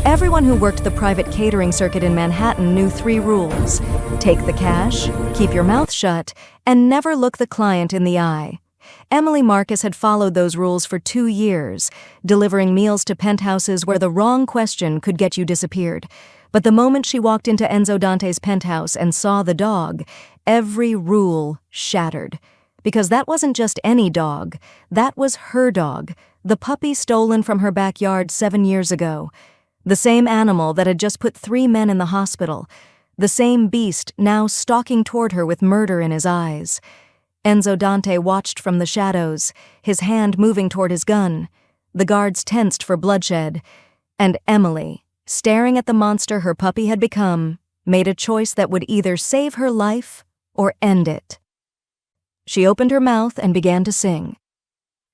Everyone who worked the private catering circuit in Manhattan knew 3 rules: take the cash, keep your mouth shut, and never look the client in the eye. Emily Marcus had followed those rules for 2 years, delivering meals to penthouses where the wrong question could get you disappeared. But the moment she walked into Enzo Dante's penthouse and saw the dog, every rule shattered. Because that wasn't just any dog, that was her dog, the puppy stolen from her backyard 7 years ago. The same animal that had just put 3 men in the hospital. The same beast now stalking toward her with murder in his eyes. Enzo Dante watched from the shadows, his hand moving toward his gun. The guards tensed for bloodshed. And Emily, staring at the monster her puppy had become, made a choice that would either save her life or end it. She opened her mouth and began to sing.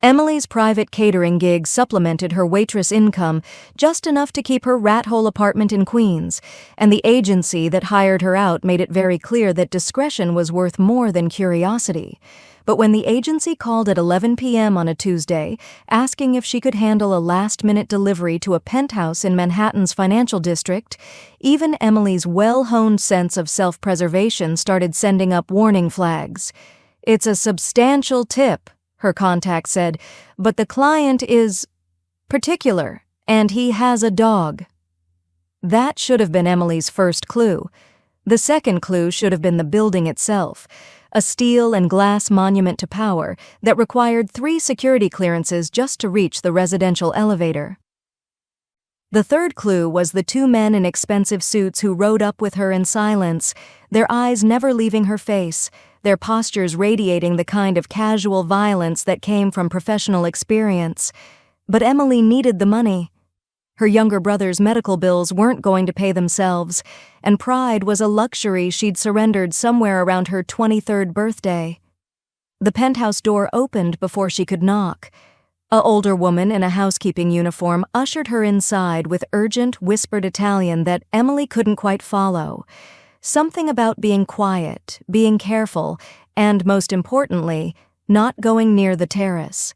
Emily's private catering gig supplemented her waitress income just enough to keep her rat-hole apartment in Queens, and the agency that hired her out made it very clear that discretion was worth more than curiosity. But when the agency called at 11 p.m. on a Tuesday, asking if she could handle a last-minute delivery to a penthouse in Manhattan's financial district, even Emily's well-honed sense of self-preservation started sending up warning flags. "It's a substantial tip," her contact said, "but the client is particular, and he has a dog." That should have been Emily's first clue. The second clue should have been the building itself, a steel and glass monument to power that required 3 security clearances just to reach the residential elevator. The third clue was the 2 men in expensive suits who rode up with her in silence, their eyes never leaving her face, their postures radiating the kind of casual violence that came from professional experience. But Emily needed the money. Her younger brother's medical bills weren't going to pay themselves, and pride was a luxury she'd surrendered somewhere around her 23rd birthday. The penthouse door opened before she could knock. An older woman in a housekeeping uniform ushered her inside with urgent, whispered Italian that Emily couldn't quite follow. Something about being quiet, being careful, and, most importantly, not going near the terrace.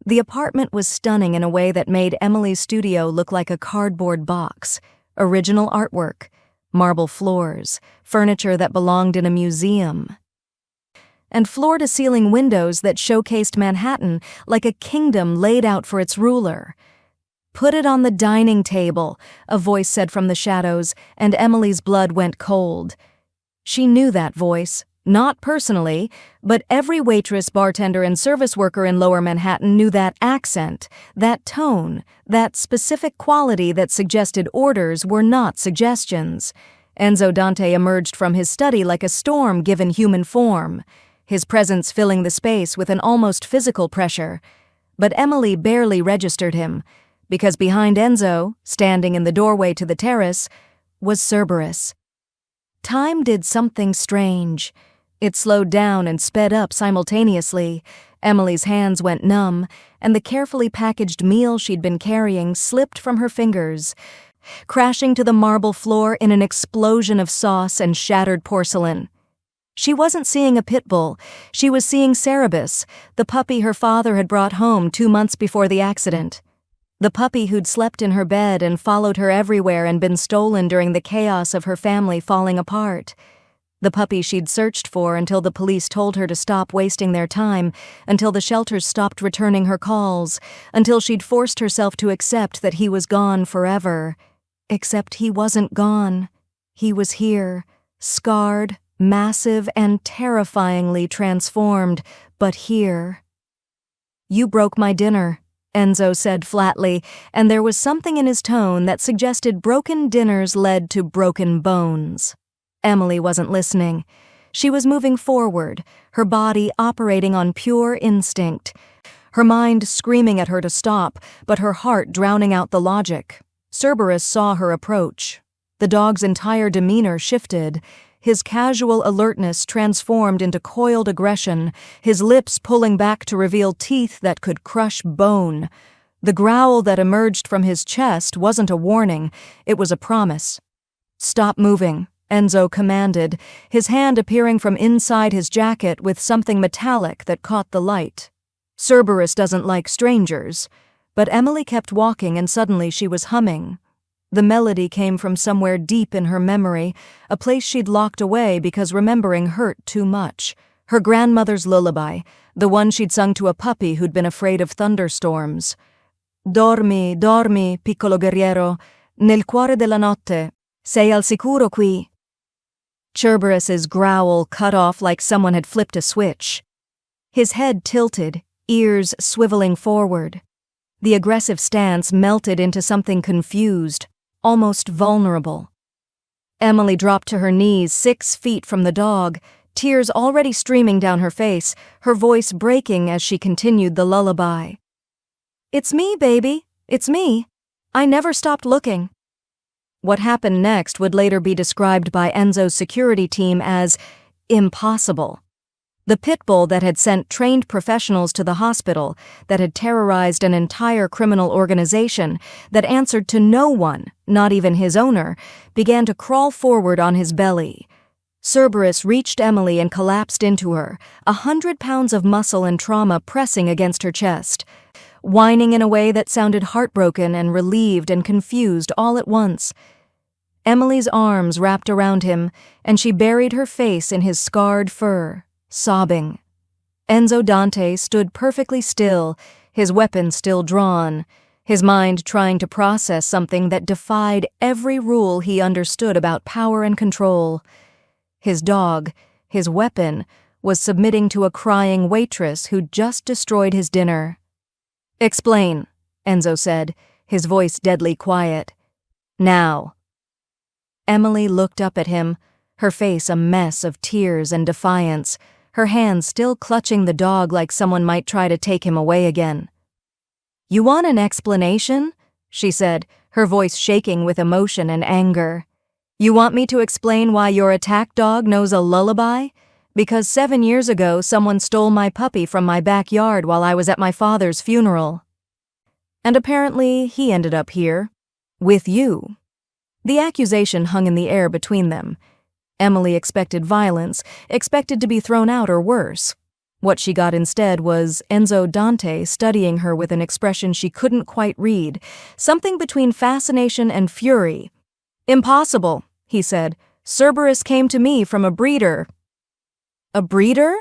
The apartment was stunning in a way that made Emily's studio look like a cardboard box. Original artwork, marble floors, furniture that belonged in a museum, and floor-to-ceiling windows that showcased Manhattan like a kingdom laid out for its ruler. "Put it on the dining table," a voice said from the shadows, and Emily's blood went cold. She knew that voice, not personally, but every waitress, bartender, and service worker in Lower Manhattan knew that accent, that tone, that specific quality that suggested orders were not suggestions. Enzo Dante emerged from his study like a storm given human form, his presence filling the space with an almost physical pressure. But Emily barely registered him, because behind Enzo, standing in the doorway to the terrace, was Cerberus. Time did something strange. It slowed down and sped up simultaneously. Emily's hands went numb, and the carefully packaged meal she'd been carrying slipped from her fingers, crashing to the marble floor in an explosion of sauce and shattered porcelain. She wasn't seeing a Pitbull. She was seeing Cerberus, the puppy her father had brought home 2 months before the accident. The puppy who'd slept in her bed and followed her everywhere and been stolen during the chaos of her family falling apart. The puppy she'd searched for until the police told her to stop wasting their time, until the shelters stopped returning her calls, until she'd forced herself to accept that he was gone forever. Except he wasn't gone. He was here, scarred, massive, and terrifyingly transformed, but here. "You broke my dinner," Enzo said flatly, and there was something in his tone that suggested broken dinners led to broken bones. Emily wasn't listening. She was moving forward, her body operating on pure instinct, her mind screaming at her to stop, but her heart drowning out the logic. Cerberus saw her approach. The dog's entire demeanor shifted. His casual alertness transformed into coiled aggression, his lips pulling back to reveal teeth that could crush bone. The growl that emerged from his chest wasn't a warning, it was a promise. "Stop moving," Enzo commanded, his hand appearing from inside his jacket with something metallic that caught the light. Cerberus doesn't like strangers. But Emily kept walking, and suddenly she was humming. The melody came from somewhere deep in her memory, a place she'd locked away because remembering hurt too much. Her grandmother's lullaby, the one she'd sung to a puppy who'd been afraid of thunderstorms. Dormi, dormi, piccolo guerriero, nel cuore della notte, sei al sicuro qui. Cerberus's growl cut off like someone had flipped a switch. His head tilted, ears swiveling forward. The aggressive stance melted into something confused, almost vulnerable. Emily dropped to her knees 6 feet from the dog, tears already streaming down her face, her voice breaking as she continued the lullaby. "It's me, baby. It's me. I never stopped looking." What happened next would later be described by Enzo's security team as impossible. The Pitbull that had sent trained professionals to the hospital, that had terrorized an entire criminal organization, that answered to no one, not even his owner, began to crawl forward on his belly. Cerberus reached Emily and collapsed into her, 100 pounds of muscle and trauma pressing against her chest, whining in a way that sounded heartbroken and relieved and confused all at once. Emily's arms wrapped around him, and she buried her face in his scarred fur, sobbing. Enzo Dante stood perfectly still, his weapon still drawn, his mind trying to process something that defied every rule he understood about power and control. His dog, his weapon, was submitting to a crying waitress who'd just destroyed his dinner. "Explain," Enzo said, his voice deadly quiet. "Now." Emily looked up at him, her face a mess of tears and defiance, her hands still clutching the dog like someone might try to take him away again. "You want an explanation?" she said, her voice shaking with emotion and anger. "You want me to explain why your attack dog knows a lullaby? Because 7 years ago someone stole my puppy from my backyard while I was at my father's funeral. And apparently he ended up here. With you." The accusation hung in the air between them. Emily expected violence, expected to be thrown out or worse. What she got instead was Enzo Dante studying her with an expression she couldn't quite read, something between fascination and fury. "Impossible," he said. "Cerberus came to me from a breeder." "A breeder?"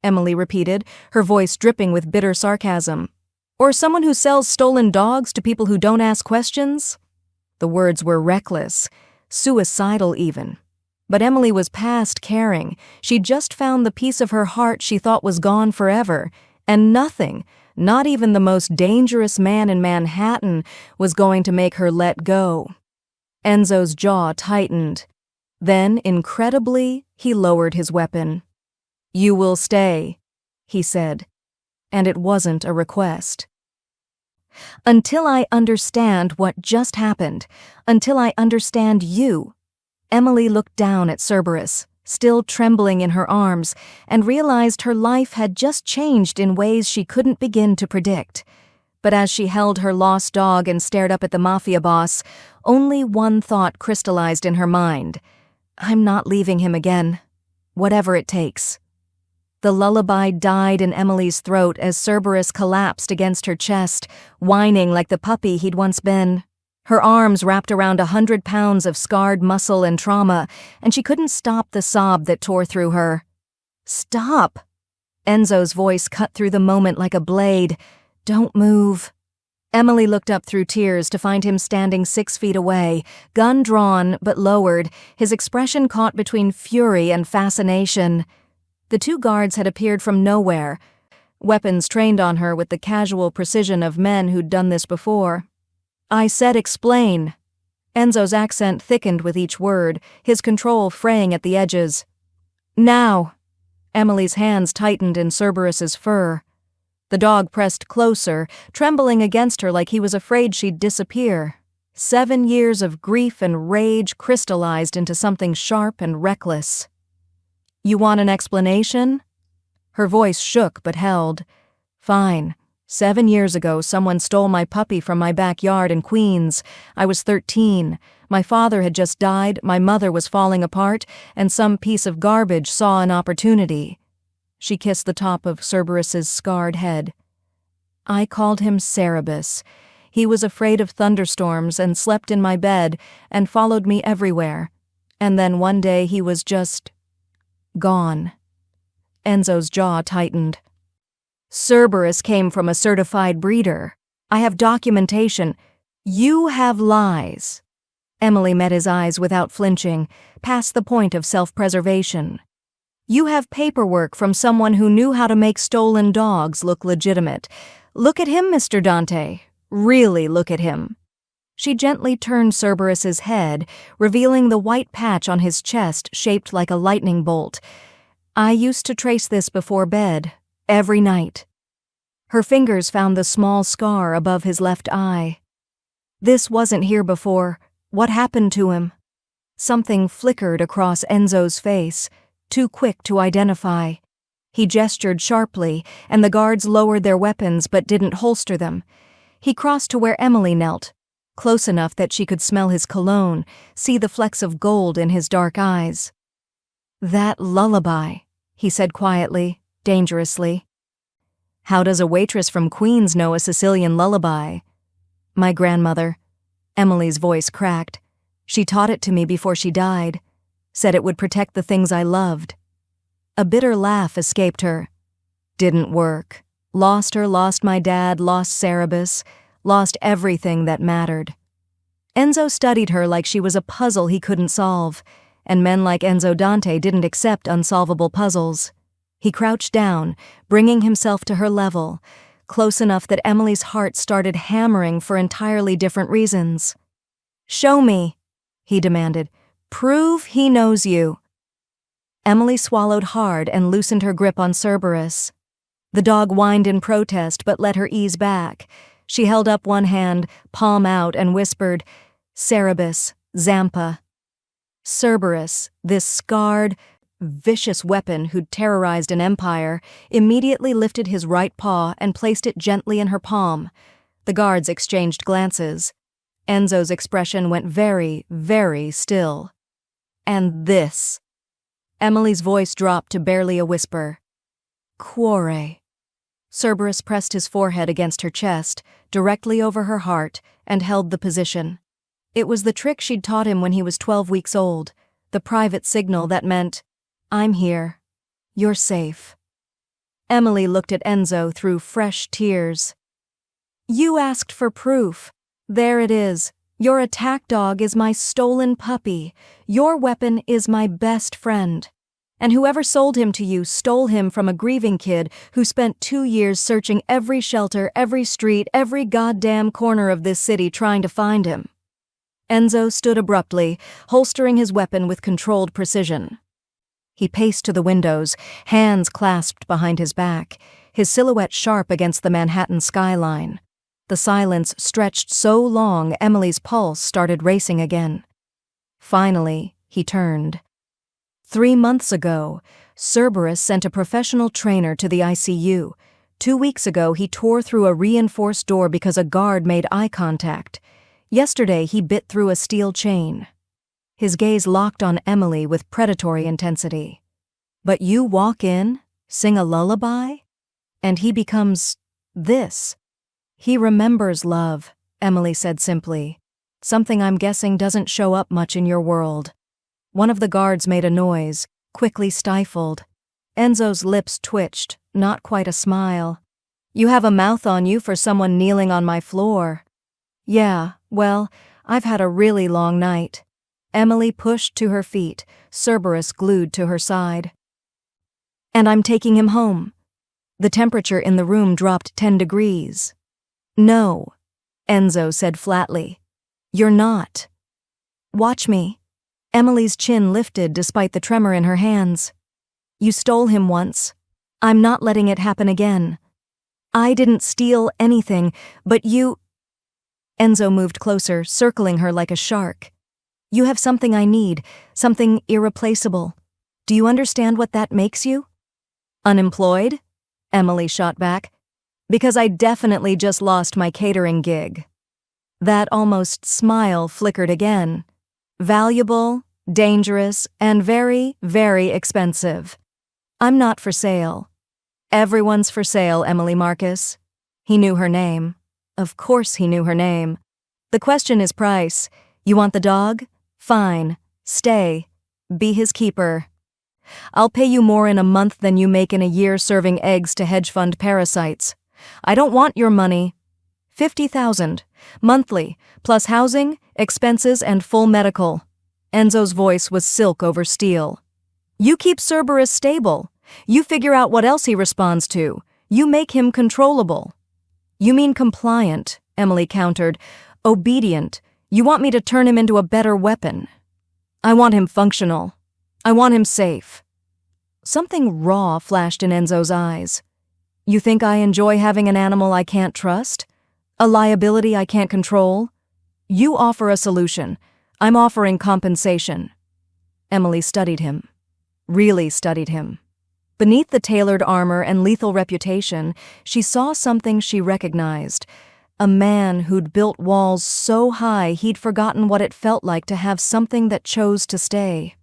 Emily repeated, her voice dripping with bitter sarcasm. "Or someone who sells stolen dogs to people who don't ask questions?" The words were reckless, suicidal even. But Emily was past caring. She'd just found the piece of her heart she thought was gone forever, and nothing, not even the most dangerous man in Manhattan, was going to make her let go. Enzo's jaw tightened. Then, incredibly, he lowered his weapon. "You will stay," he said. And it wasn't a request. "Until I understand what just happened, until I understand you." Emily looked down at Cerberus, still trembling in her arms, and realized her life had just changed in ways she couldn't begin to predict. But as she held her lost dog and stared up at the Mafia boss, only one thought crystallized in her mind. "I'm not leaving him again. Whatever it takes." The lullaby died in Emily's throat as Cerberus collapsed against her chest, whining like the puppy he'd once been. Her arms wrapped around 100 pounds of scarred muscle and trauma, and she couldn't stop the sob that tore through her. "Stop!" Enzo's voice cut through the moment like a blade. "Don't move." Emily looked up through tears to find him standing 6 feet away, gun drawn but lowered, his expression caught between fury and fascination. The 2 guards had appeared from nowhere, weapons trained on her with the casual precision of men who'd done this before. "I said explain." Enzo's accent thickened with each word, his control fraying at the edges. "Now." Emily's hands tightened in Cerberus's fur. The dog pressed closer, trembling against her like he was afraid she'd disappear. 7 years of grief and rage crystallized into something sharp and reckless. "You want an explanation?" Her voice shook but held. "Fine. 7 years ago, someone stole my puppy from my backyard in Queens. I was 13. My father had just died, my mother was falling apart, and some piece of garbage saw an opportunity." She kissed the top of Cerberus's scarred head. "I called him Cerebus. He was afraid of thunderstorms and slept in my bed and followed me everywhere. And then one day he was just gone. Enzo's jaw tightened. Cerberus came from a certified breeder. I have documentation. You have lies. Emily met his eyes without flinching, past the point of self-preservation. You have paperwork from someone who knew how to make stolen dogs look legitimate. Look at him, Mr. Dante. Really look at him. She gently turned Cerberus's head, revealing the white patch on his chest shaped like a lightning bolt. I used to trace this before bed, every night. Her fingers found the small scar above his left eye. This wasn't here before. What happened to him? Something flickered across Enzo's face, too quick to identify. He gestured sharply, and the guards lowered their weapons but didn't holster them. He crossed to where Emily knelt, close enough that she could smell his cologne, see the flecks of gold in his dark eyes. That lullaby, he said quietly, dangerously. How does a waitress from Queens know a Sicilian lullaby? My grandmother. Emily's voice cracked. She taught it to me before she died, said it would protect the things I loved. A bitter laugh escaped her. Didn't work. Lost her, lost my dad, lost Cerberus, lost everything that mattered. Enzo studied her like she was a puzzle he couldn't solve, and men like Enzo Dante didn't accept unsolvable puzzles. He crouched down, bringing himself to her level, close enough that Emily's heart started hammering for entirely different reasons. Show me, he demanded. Prove he knows you. Emily swallowed hard and loosened her grip on Cerberus. The dog whined in protest but let her ease back. She held up one hand, palm out, and whispered, Cerberus, Zampa. Cerberus, this scarred, vicious weapon who'd terrorized an empire, immediately lifted his right paw and placed it gently in her palm. The guards exchanged glances. Enzo's expression went very, very still. And this. Emily's voice dropped to barely a whisper. Cuore. Cerberus pressed his forehead against her chest, directly over her heart, and held the position. It was the trick she'd taught him when he was 12 weeks old, the private signal that meant, I'm here. You're safe. Emily looked at Enzo through fresh tears. You asked for proof. There it is. Your attack dog is my stolen puppy. Your weapon is my best friend. And whoever sold him to you stole him from a grieving kid who spent 2 years searching every shelter, every street, every goddamn corner of this city trying to find him. Enzo stood abruptly, holstering his weapon with controlled precision. He paced to the windows, hands clasped behind his back, his silhouette sharp against the Manhattan skyline. The silence stretched so long Emily's pulse started racing again. Finally, he turned. 3 months ago, Cerberus sent a professional trainer to the ICU. 2 weeks ago, he tore through a reinforced door because a guard made eye contact. Yesterday, he bit through a steel chain. His gaze locked on Emily with predatory intensity. But you walk in, sing a lullaby, and he becomes this. He remembers love, Emily said simply. Something I'm guessing doesn't show up much in your world. One of the guards made a noise, quickly stifled. Enzo's lips twitched, not quite a smile. You have a mouth on you for someone kneeling on my floor. Yeah, well, I've had a really long night. Emily pushed to her feet, Cerberus glued to her side. And I'm taking him home. The temperature in the room dropped 10 degrees. No, Enzo said flatly. You're not. Watch me. Emily's chin lifted despite the tremor in her hands. You stole him once. I'm not letting it happen again. I didn't steal anything, but you... Enzo moved closer, circling her like a shark. You have something I need, something irreplaceable. Do you understand what that makes you? Unemployed? Emily shot back. Because I definitely just lost my catering gig. That almost smile flickered again. Valuable, dangerous, and very, very expensive. I'm not for sale. Everyone's for sale, Emily Marcus. He knew her name. Of course he knew her name. The question is price. You want the dog? Fine. Stay. Be his keeper. I'll pay you more in a month than you make in a year serving eggs to hedge fund parasites. I don't want your money. 50,000. Monthly, plus housing, expenses, and full medical. Enzo's voice was silk over steel. You keep Cerberus stable. You figure out what else he responds to. You make him controllable. You mean compliant, Emily countered. Obedient. You want me to turn him into a better weapon. I want him functional. I want him safe. Something raw flashed in Enzo's eyes. You think I enjoy having an animal I can't trust? A liability I can't control? You offer a solution. I'm offering compensation. Emily studied him. Really studied him. Beneath the tailored armor and lethal reputation, she saw something she recognized. A man who'd built walls so high he'd forgotten what it felt like to have something that chose to stay.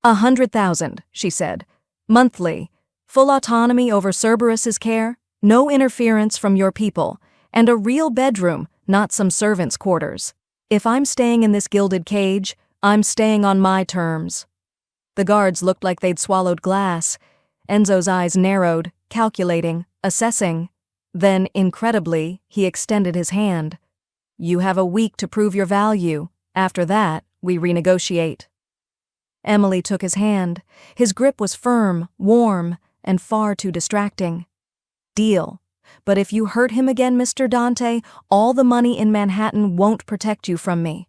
100,000, she said. Monthly. Full autonomy over Cerberus's care, no interference from your people, and a real bedroom, not some servant's quarters. If I'm staying in this gilded cage, I'm staying on my terms. The guards looked like they'd swallowed glass. Enzo's eyes narrowed, calculating, assessing. Then, incredibly, he extended his hand. You have a week to prove your value. After that, we renegotiate. Emily took his hand. His grip was firm, warm, and far too distracting. Deal. But if you hurt him again, Mr. Dante, all the money in Manhattan won't protect you from me.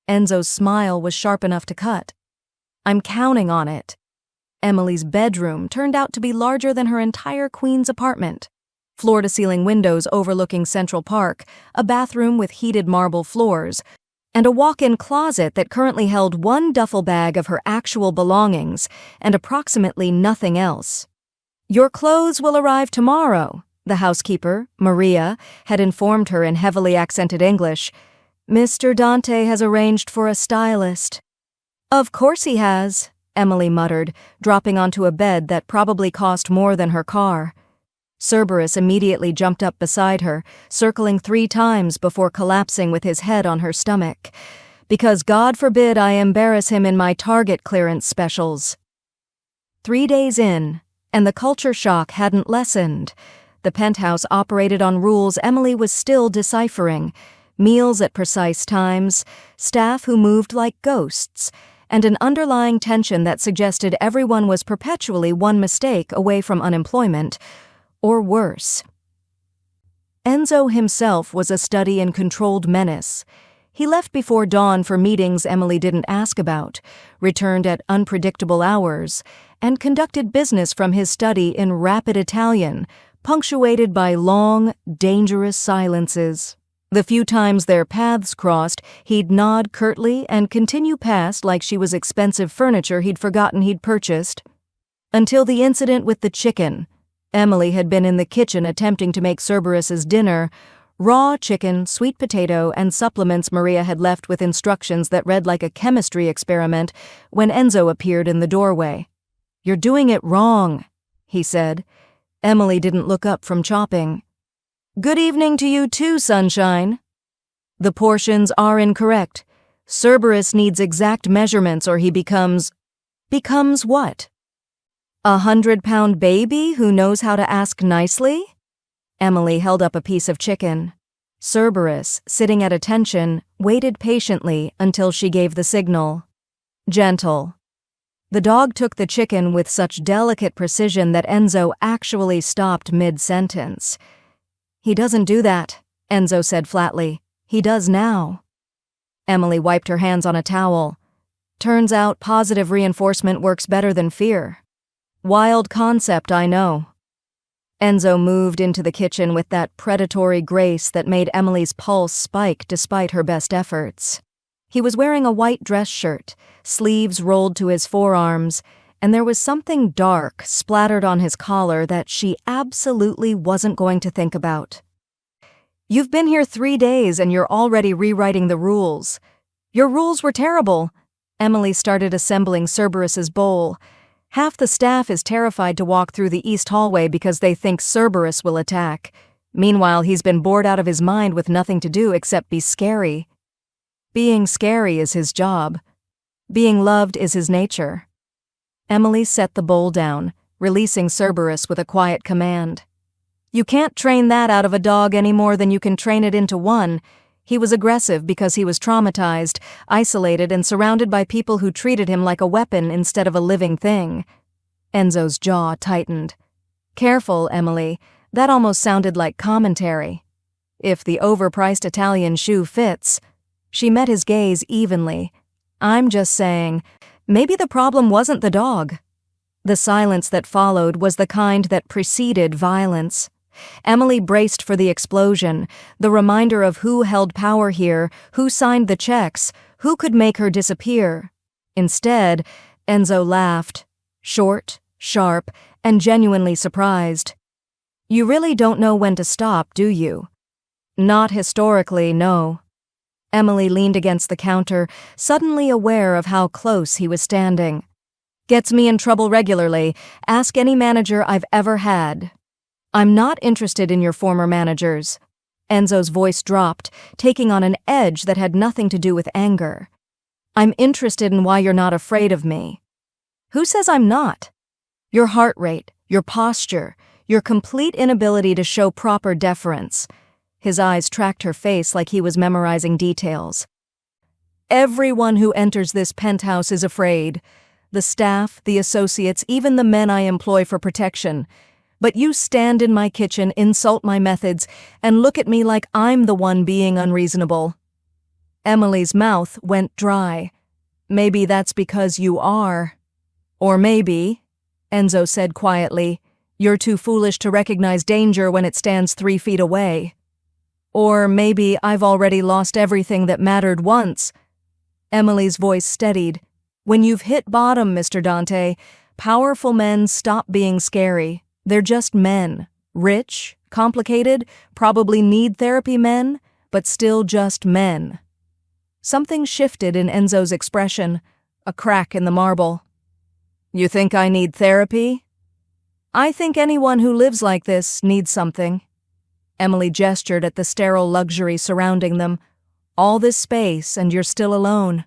Enzo's smile was sharp enough to cut. I'm counting on it. Emily's bedroom turned out to be larger than her entire Queens apartment. Floor-to-ceiling windows overlooking Central Park, a bathroom with heated marble floors, and a walk-in closet that currently held one duffel bag of her actual belongings and approximately nothing else. Your clothes will arrive tomorrow, the housekeeper, Maria, had informed her in heavily accented English. Mr. Dante has arranged for a stylist. Of course he has, Emily muttered, dropping onto a bed that probably cost more than her car. Cerberus immediately jumped up beside her, circling 3 times before collapsing with his head on her stomach. Because God forbid I embarrass him in my Target clearance specials. 3 days in, and the culture shock hadn't lessened. The penthouse operated on rules Emily was still deciphering. Meals at precise times, staff who moved like ghosts, and an underlying tension that suggested everyone was perpetually one mistake away from unemployment, or worse. Enzo himself was a study in controlled menace. He left before dawn for meetings Emily didn't ask about, returned at unpredictable hours, and conducted business from his study in rapid Italian, punctuated by long, dangerous silences. The few times their paths crossed, he'd nod curtly and continue past like she was expensive furniture he'd forgotten he'd purchased. Until the incident with the chicken. Emily had been in the kitchen attempting to make Cerberus's dinner, raw chicken, sweet potato, and supplements Maria had left with instructions that read like a chemistry experiment when Enzo appeared in the doorway. You're doing it wrong, he said. Emily didn't look up from chopping. Good evening to you too, sunshine. The portions are incorrect. Cerberus needs exact measurements or he becomes what? A 100-pound baby who knows how to ask nicely? Emily held up a piece of chicken. Cerberus, sitting at attention, waited patiently until she gave the signal. Gentle. The dog took the chicken with such delicate precision that Enzo actually stopped mid-sentence. He doesn't do that, Enzo said flatly. He does now. Emily wiped her hands on a towel. Turns out positive reinforcement works better than fear. Wild concept, I know. Enzo moved into the kitchen with that predatory grace that made Emily's pulse spike despite her best efforts. He was wearing a white dress shirt, sleeves rolled to his forearms, and there was something dark splattered on his collar that she absolutely wasn't going to think about. You've been here 3 days and you're already rewriting the rules. Your rules were terrible. Emily started assembling Cerberus's bowl. Half the staff is terrified to walk through the east hallway because they think Cerberus will attack. Meanwhile, he's been bored out of his mind with nothing to do except be scary. Being scary is his job. Being loved is his nature. Emily set the bowl down, releasing Cerberus with a quiet command. You can't train that out of a dog any more than you can train it into one. He was aggressive because he was traumatized, isolated, and surrounded by people who treated him like a weapon instead of a living thing. Enzo's jaw tightened. Careful, Emily. That almost sounded like commentary. If the overpriced Italian shoe fits. She met his gaze evenly. I'm just saying, maybe the problem wasn't the dog. The silence that followed was the kind that preceded violence. Emily braced for the explosion, the reminder of who held power here, who signed the checks, who could make her disappear. Instead, Enzo laughed, short, sharp, and genuinely surprised. You really don't know when to stop, do you? Not historically, no. Emily leaned against the counter, suddenly aware of how close he was standing. Gets me in trouble regularly. Ask any manager I've ever had. I'm not interested in your former managers. Enzo's voice dropped, taking on an edge that had nothing to do with anger. I'm interested in why you're not afraid of me. Who says I'm not? Your heart rate, your posture, your complete inability to show proper deference. His eyes tracked her face like he was memorizing details. Everyone who enters this penthouse is afraid. The staff, the associates, even the men I employ for protection. But you stand in my kitchen, insult my methods, and look at me like I'm the one being unreasonable. Emily's mouth went dry. Maybe that's because you are. Or maybe, Enzo said quietly, you're too foolish to recognize danger when it stands 3 feet away. Or maybe I've already lost everything that mattered once. Emily's voice steadied. When you've hit bottom, Mr. Dante, powerful men stop being scary. They're just men. Rich, complicated, probably need therapy men, but still just men. Something shifted in Enzo's expression, a crack in the marble. You think I need therapy? I think anyone who lives like this needs something. Emily gestured at the sterile luxury surrounding them. All this space, and you're still alone.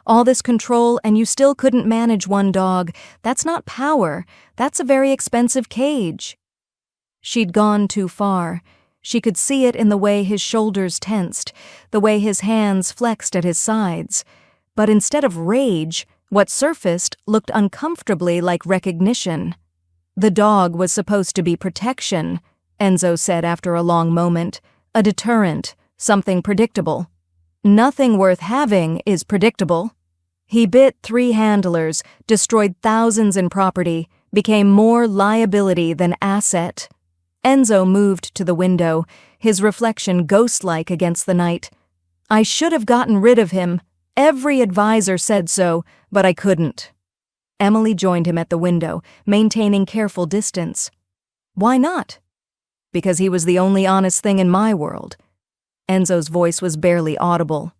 All this control, and you still couldn't manage one dog. That's not power. That's a very expensive cage. She'd gone too far. She could see it in the way his shoulders tensed, the way his hands flexed at his sides. But instead of rage, what surfaced looked uncomfortably like recognition. The dog was supposed to be protection, Enzo said after a long moment. A deterrent, something predictable. Nothing worth having is predictable. He bit 3 handlers, destroyed thousands in property, became more liability than asset. Enzo moved to the window, his reflection ghost-like against the night. I should have gotten rid of him. Every advisor said so, but I couldn't. Emily joined him at the window, maintaining careful distance. Why not? Because he was the only honest thing in my world. Enzo's voice was barely audible.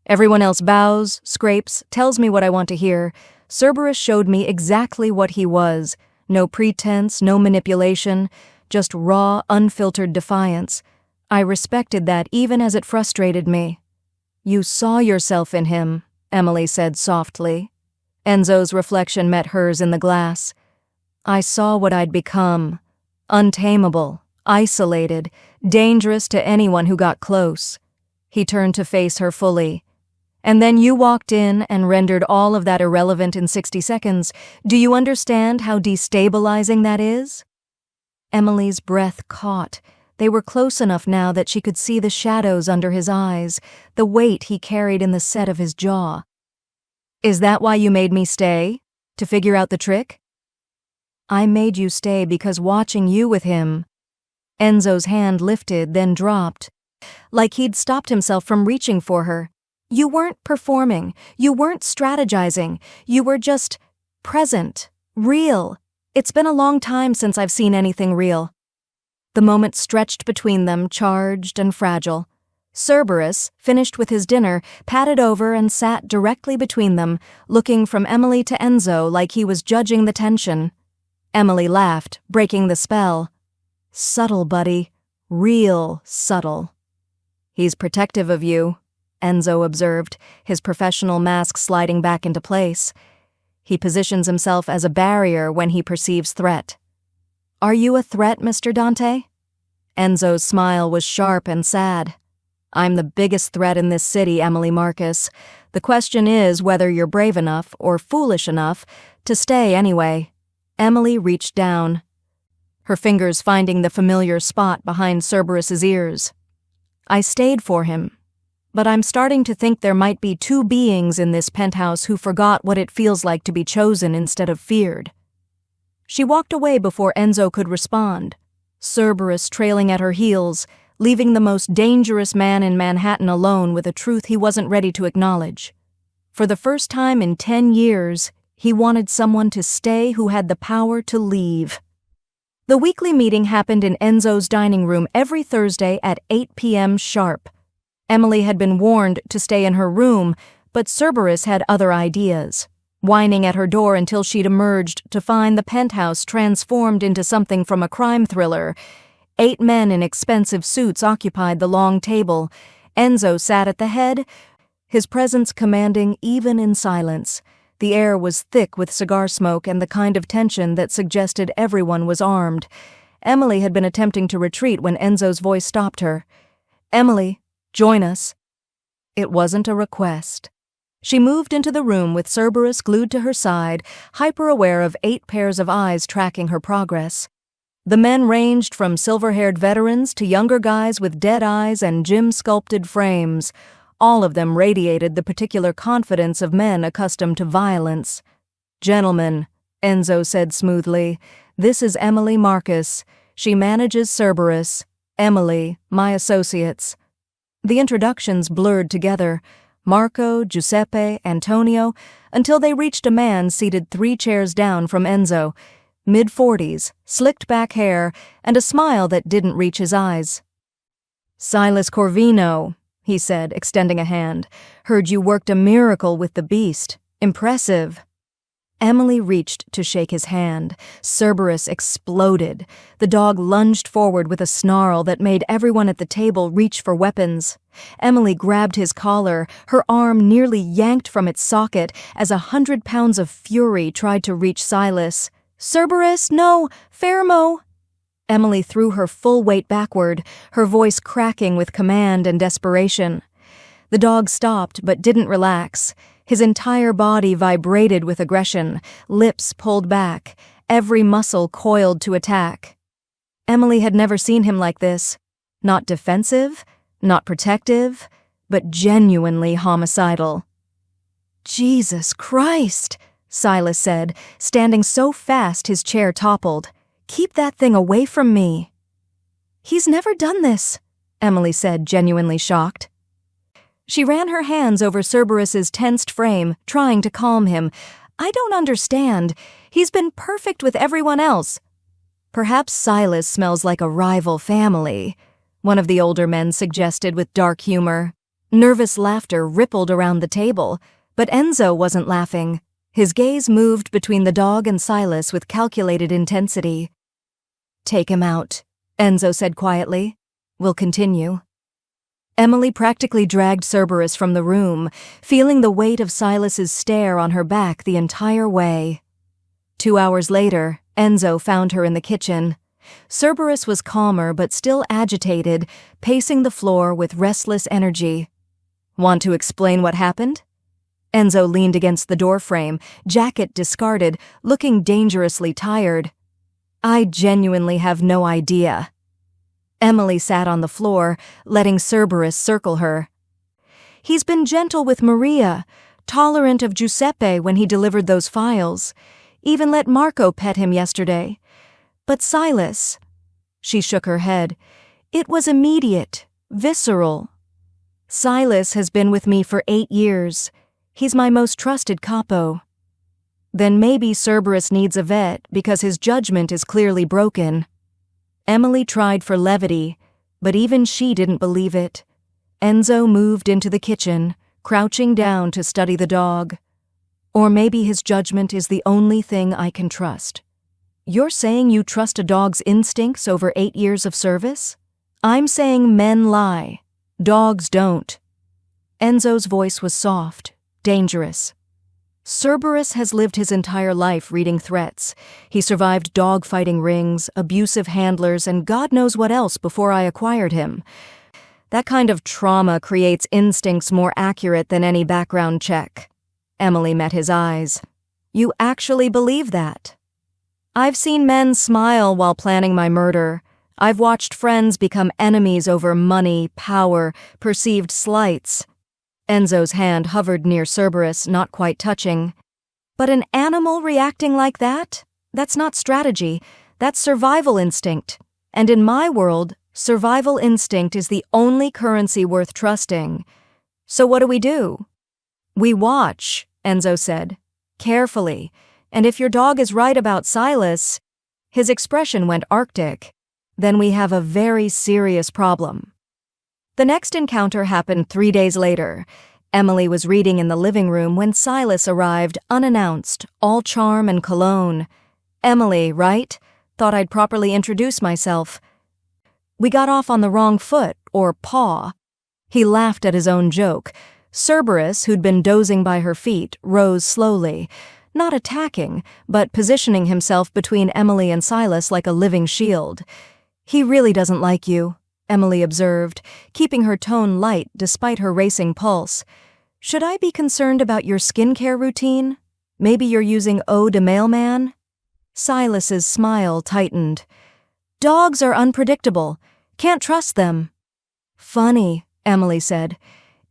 Everyone else bows, scrapes, tells me what I want to hear. Cerberus showed me exactly what he was. No pretense, no manipulation, just raw, unfiltered defiance. I respected that even as it frustrated me. You saw yourself in him, Emily said softly. Enzo's reflection met hers in the glass. I saw what I'd become. Untamable, isolated, dangerous to anyone who got close. He turned to face her fully. And then you walked in and rendered all of that irrelevant in 60 seconds. Do you understand how destabilizing that is? Emily's breath caught. They were close enough now that she could see the shadows under his eyes, the weight he carried in the set of his jaw. Is that why you made me stay? To figure out the trick? I made you stay because watching you with him. Enzo's hand lifted, then dropped, like he'd stopped himself from reaching for her. You weren't performing. You weren't strategizing. You were just present, real. It's been a long time since I've seen anything real. The moment stretched between them, charged and fragile. Cerberus, finished with his dinner, padded over and sat directly between them, looking from Emily to Enzo like he was judging the tension. Emily laughed, breaking the spell. Subtle, buddy. Real subtle. He's protective of you, Enzo observed, his professional mask sliding back into place. He positions himself as a barrier when he perceives threat. Are you a threat, Mr. Dante? Enzo's smile was sharp and sad. I'm the biggest threat in this city, Emily Marcus. The question is whether you're brave enough, or foolish enough, to stay anyway. Emily reached down, her fingers finding the familiar spot behind Cerberus's ears. I stayed for him, but I'm starting to think there might be two beings in this penthouse who forgot what it feels like to be chosen instead of feared. She walked away before Enzo could respond, Cerberus trailing at her heels, leaving the most dangerous man in Manhattan alone with a truth he wasn't ready to acknowledge. For the first time in 10 years, he wanted someone to stay who had the power to leave. The weekly meeting happened in Enzo's dining room every Thursday at 8 p.m. sharp. Emily had been warned to stay in her room, but Cerberus had other ideas, whining at her door until she'd emerged to find the penthouse transformed into something from a crime thriller. 8 men in expensive suits occupied the long table. Enzo sat at the head, his presence commanding even in silence. The air was thick with cigar smoke and the kind of tension that suggested everyone was armed. Emily had been attempting to retreat when Enzo's voice stopped her. Emily, join us. It wasn't a request. She moved into the room with Cerberus glued to her side, hyper-aware of 8 pairs of eyes tracking her progress. The men ranged from silver-haired veterans to younger guys with dead eyes and gym-sculpted frames. All of them radiated the particular confidence of men accustomed to violence. Gentlemen, Enzo said smoothly, this is Emily Marcus. She manages Cerberus. Emily, my associates. The introductions blurred together, Marco, Giuseppe, Antonio, until they reached a man seated 3 chairs down from Enzo, mid-40s, slicked back hair, and a smile that didn't reach his eyes. Silas Corvino, he said, extending a hand. Heard you worked a miracle with the beast. Impressive. Emily reached to shake his hand. Cerberus exploded. The dog lunged forward with a snarl that made everyone at the table reach for weapons. Emily grabbed his collar, her arm nearly yanked from its socket as 100 pounds of fury tried to reach Silas. Cerberus, no! Fermo! Emily threw her full weight backward, her voice cracking with command and desperation. The dog stopped but didn't relax. His entire body vibrated with aggression, lips pulled back, every muscle coiled to attack. Emily had never seen him like this. Not defensive, not protective, but genuinely homicidal. Jesus Christ, Silas said, standing so fast his chair toppled. Keep that thing away from me. He's never done this, Emily said, genuinely shocked. She ran her hands over Cerberus's tensed frame, trying to calm him. I don't understand. He's been perfect with everyone else. Perhaps Silas smells like a rival family, one of the older men suggested with dark humor. Nervous laughter rippled around the table, but Enzo wasn't laughing. His gaze moved between the dog and Silas with calculated intensity. Take him out, Enzo said quietly. We'll continue. Emily practically dragged Cerberus from the room, feeling the weight of Silas's stare on her back the entire way. 2 hours later, Enzo found her in the kitchen. Cerberus was calmer but still agitated, pacing the floor with restless energy. Want to explain what happened? Enzo leaned against the doorframe, jacket discarded, looking dangerously tired. I genuinely have no idea. Emily sat on the floor, letting Cerberus circle her. He's been gentle with Maria, tolerant of Giuseppe when he delivered those files. Even let Marco pet him yesterday. But Silas, she shook her head, it was immediate, visceral. Silas has been with me for 8 years. He's my most trusted capo. Then maybe Cerberus needs a vet because his judgment is clearly broken. Emily tried for levity, but even she didn't believe it. Enzo moved into the kitchen, crouching down to study the dog. Or maybe his judgment is the only thing I can trust. You're saying you trust a dog's instincts over 8 years of service? I'm saying men lie. Dogs don't. Enzo's voice was soft, dangerous. Cerberus has lived his entire life reading threats. He survived dog-fighting rings, abusive handlers, and God knows what else before I acquired him. That kind of trauma creates instincts more accurate than any background check. Emily met his eyes. You actually believe that? I've seen men smile while planning my murder. I've watched friends become enemies over money, power, perceived slights. Enzo's hand hovered near Cerberus, not quite touching. But an animal reacting like that? That's not strategy. That's survival instinct. And in my world, survival instinct is the only currency worth trusting. So what do? We watch, Enzo said. Carefully. And if your dog is right about Silas, his expression went arctic, then we have a very serious problem. The next encounter happened 3 days later. Emily was reading in the living room when Silas arrived unannounced, all charm and cologne. Emily, right? Thought I'd properly introduce myself. We got off on the wrong foot, or paw. He laughed at his own joke. Cerberus, who'd been dozing by her feet, rose slowly, not attacking, but positioning himself between Emily and Silas like a living shield. He really doesn't like you, Emily observed, keeping her tone light despite her racing pulse. Should I be concerned about your skincare routine? Maybe you're using eau de mailman? Silas's smile tightened. Dogs are unpredictable. Can't trust them. Funny, Emily said.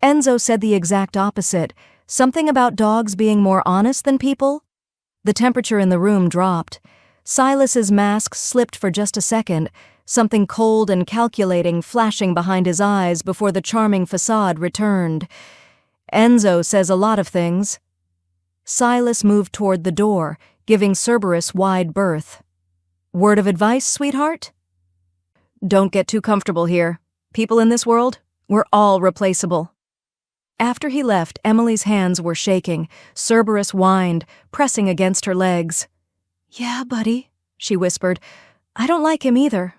Enzo said the exact opposite. Something about dogs being more honest than people? The temperature in the room dropped. Silas's mask slipped for just a second, something cold and calculating flashing behind his eyes before the charming facade returned. Enzo says a lot of things. Silas moved toward the door, giving Cerberus wide berth. Word of advice, sweetheart? Don't get too comfortable here. People in this world, we're all replaceable. After he left, Emily's hands were shaking. Cerberus whined, pressing against her legs. Yeah, buddy, she whispered. I don't like him either.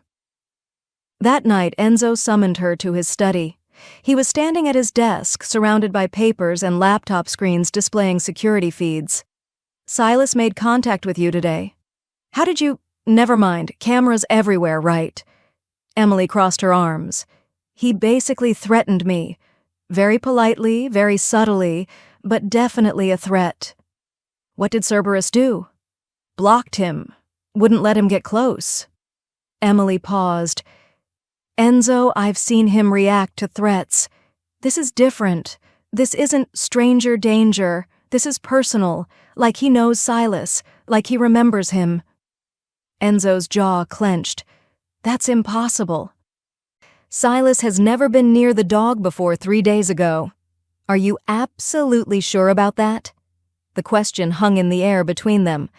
That night, Enzo summoned her to his study. He was standing at his desk, surrounded by papers and laptop screens displaying security feeds. Silas made contact with you today. How did you— Never mind, cameras everywhere, right? Emily crossed her arms. He basically threatened me. Very politely, very subtly, but definitely a threat. What did Cerberus do? Blocked him. Wouldn't let him get close. Emily paused. Enzo, I've seen him react to threats. This is different. This isn't stranger danger. This is personal, like he knows Silas, like he remembers him. Enzo's jaw clenched. That's impossible. Silas has never been near the dog before 3 days ago. Are you absolutely sure about that? The question hung in the air between them.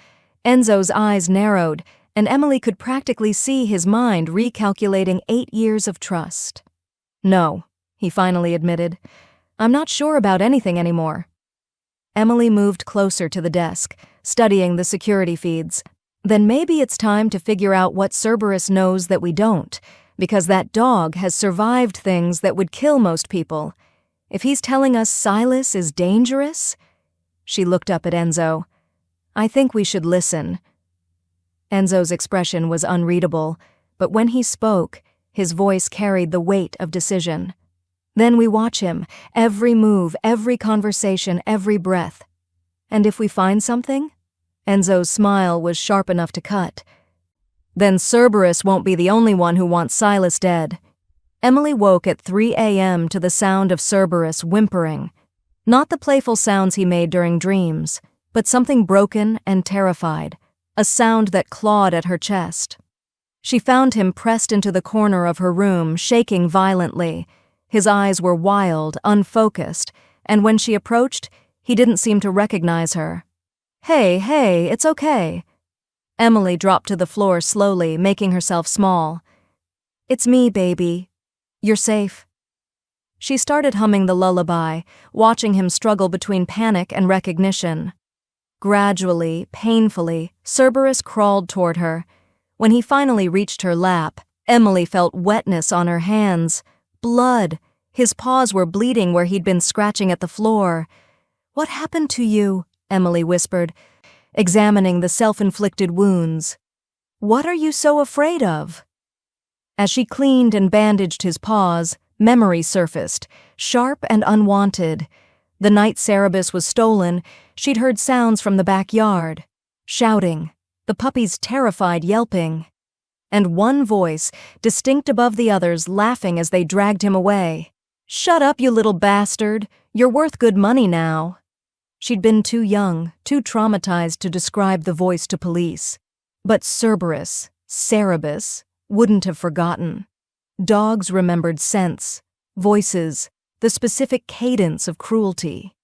Enzo's eyes narrowed, and Emily could practically see his mind recalculating 8 years of trust. No, he finally admitted. I'm not sure about anything anymore. Emily moved closer to the desk, studying the security feeds. Then maybe it's time to figure out what Cerberus knows that we don't, because that dog has survived things that would kill most people. If he's telling us Silas is dangerous— She looked up at Enzo. I think we should listen. Enzo's expression was unreadable, but when he spoke, his voice carried the weight of decision. Then we watch him, every move, every conversation, every breath. And if we find something? Enzo's smile was sharp enough to cut. Then Cerberus won't be the only one who wants Silas dead. Emily woke at 3 a.m. to the sound of Cerberus whimpering. Not the playful sounds he made during dreams, but something broken and terrified, a sound that clawed at her chest. She found him pressed into the corner of her room, shaking violently. His eyes were wild, unfocused, and when she approached, he didn't seem to recognize her. Hey, it's okay. Emily dropped to the floor slowly, making herself small. It's me, baby. You're safe. She started humming the lullaby, watching him struggle between panic and recognition. Gradually, painfully, Cerberus crawled toward her. When he finally reached her lap, Emily felt wetness on her hands. Blood. His paws were bleeding where he'd been scratching at the floor. "What happened to you?" Emily whispered, examining the self-inflicted wounds. "What are you so afraid of?" As she cleaned and bandaged his paws, memory surfaced, sharp and unwanted. The night Cerberus was stolen, she'd heard sounds from the backyard. Shouting, the puppy's terrified yelping, and one voice, distinct above the others, laughing as they dragged him away. "Shut up, you little bastard! You're worth good money now." She'd been too young, too traumatized to describe the voice to police. But Cerberus, wouldn't have forgotten. Dogs remembered scents, voices, the specific cadence of cruelty.